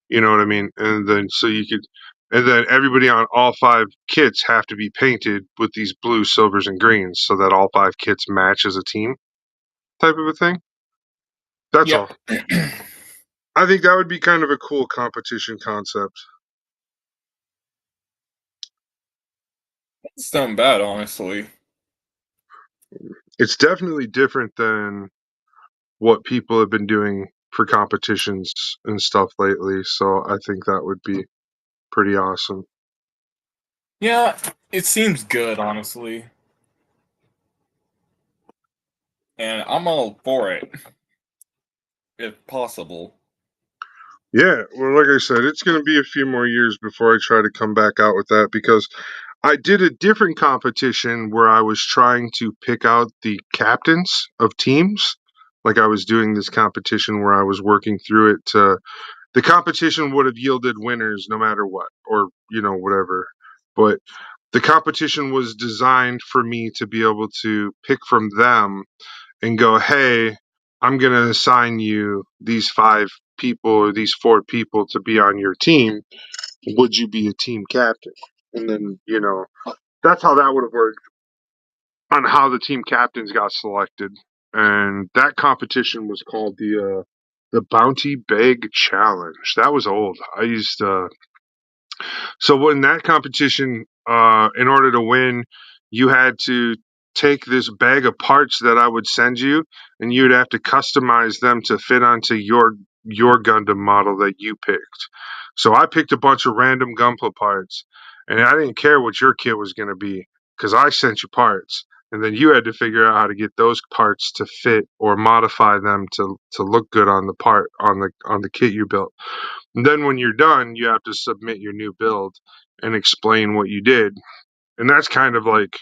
You know what I mean? And then and then everybody on all 5 kits have to be painted with these blue, silvers, and greens so that all 5 kits match as a team type of a thing. That's all. Yep. I think that would be kind of a cool competition concept. It's not bad, honestly. It's definitely different than what people have been doing for competitions and stuff lately, so I think that would be pretty awesome. Yeah, it seems good, honestly. And I'm all for it. If possible. Yeah, well, like I said, it's going to be a few more years before I try to come back out with that because I did a different competition where I was trying to pick out the captains of teams. Like I was doing this competition where I was working through it. The competition would have yielded winners no matter what, or, whatever. But the competition was designed for me to be able to pick from them and go, hey, I'm going to assign you these 5 people or these 4 people to be on your team. Would you be a team captain? And then, that's how that would have worked on how the team captains got selected. And that competition was called the Bounty Bag Challenge. That was old. I used So in that competition, in order to win, you had to take this bag of parts that I would send you, and you'd have to customize them to fit onto your Gundam model that you picked. So I picked a bunch of random Gunpla parts, and I didn't care what your kit was going to be because I sent you parts, and then you had to figure out how to get those parts to fit or modify them to look good on the part on the kit you built. And then when you're done, you have to submit your new build and explain what you did. And that's kind of like,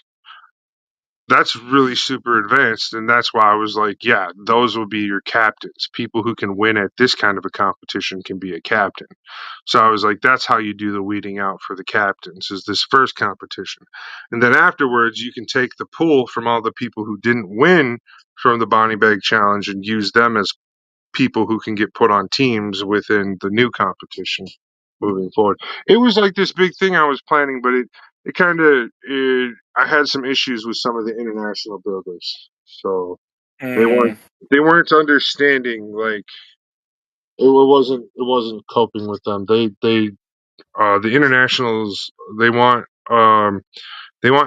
that's really super advanced. And that's why I was like, yeah, those will be your captains. People who can win at this kind of a competition can be a captain. So I was like, that's how you do the weeding out for the captains is this first competition. And then afterwards, you can take the pool from all the people who didn't win from the Bonnie Bag Challenge and use them as people who can get put on teams within the new competition moving forward. It was like this big thing I was planning, but it kind of I had some issues with some of the international builders, so they weren't Mm. they weren't understanding. Like it wasn't coping with them. The internationals they want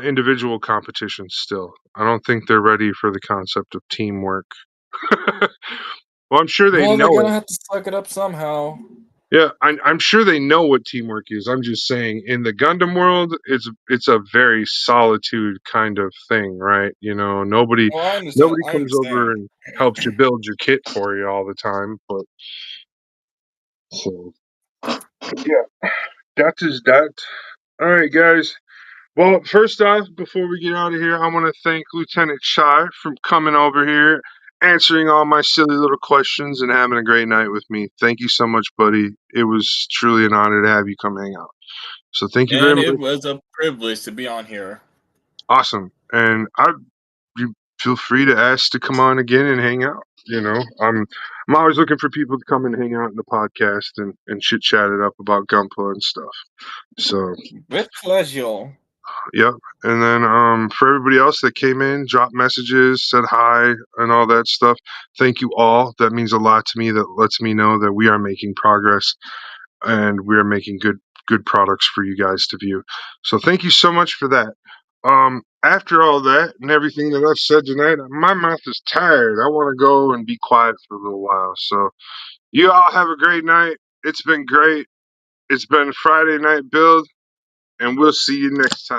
individual competitions still. I don't think they're ready for the concept of teamwork. Well, I'm sure they Well, they're know gonna it. have to suck it up somehow. Yeah, I'm sure they know what teamwork is. I'm just saying, in the Gundam world, it's a very solitude kind of thing, right? Nobody Oh, I understand. nobody I comes over understand. and helps you build your kit for you all the time. But so yeah, that is that. All right, guys. Well, first off, before we get out of here, I want to thank Lieutenant Shai for coming over here answering all my silly little questions and having a great night with me. Thank you so much, buddy. It was truly an honor to have you come hang out. So thank you very And much. it was a privilege to be on here. Awesome. And you feel free to ask to come on again and hang out. I'm always looking for people to come and hang out in the podcast and chit chat it up about Gunpla and stuff. So With pleasure. yep. And then for everybody else that came in, dropped messages, said hi, and all that stuff, thank you all. That means a lot to me. That lets me know that we are making progress and we are making good products for you guys to view. So thank you so much for that. After all that and everything that I've said tonight, my mouth is tired. I want to go and be quiet for a little while. So you all have a great night. It's been great. It's been Friday Night Build, and we'll see you next time.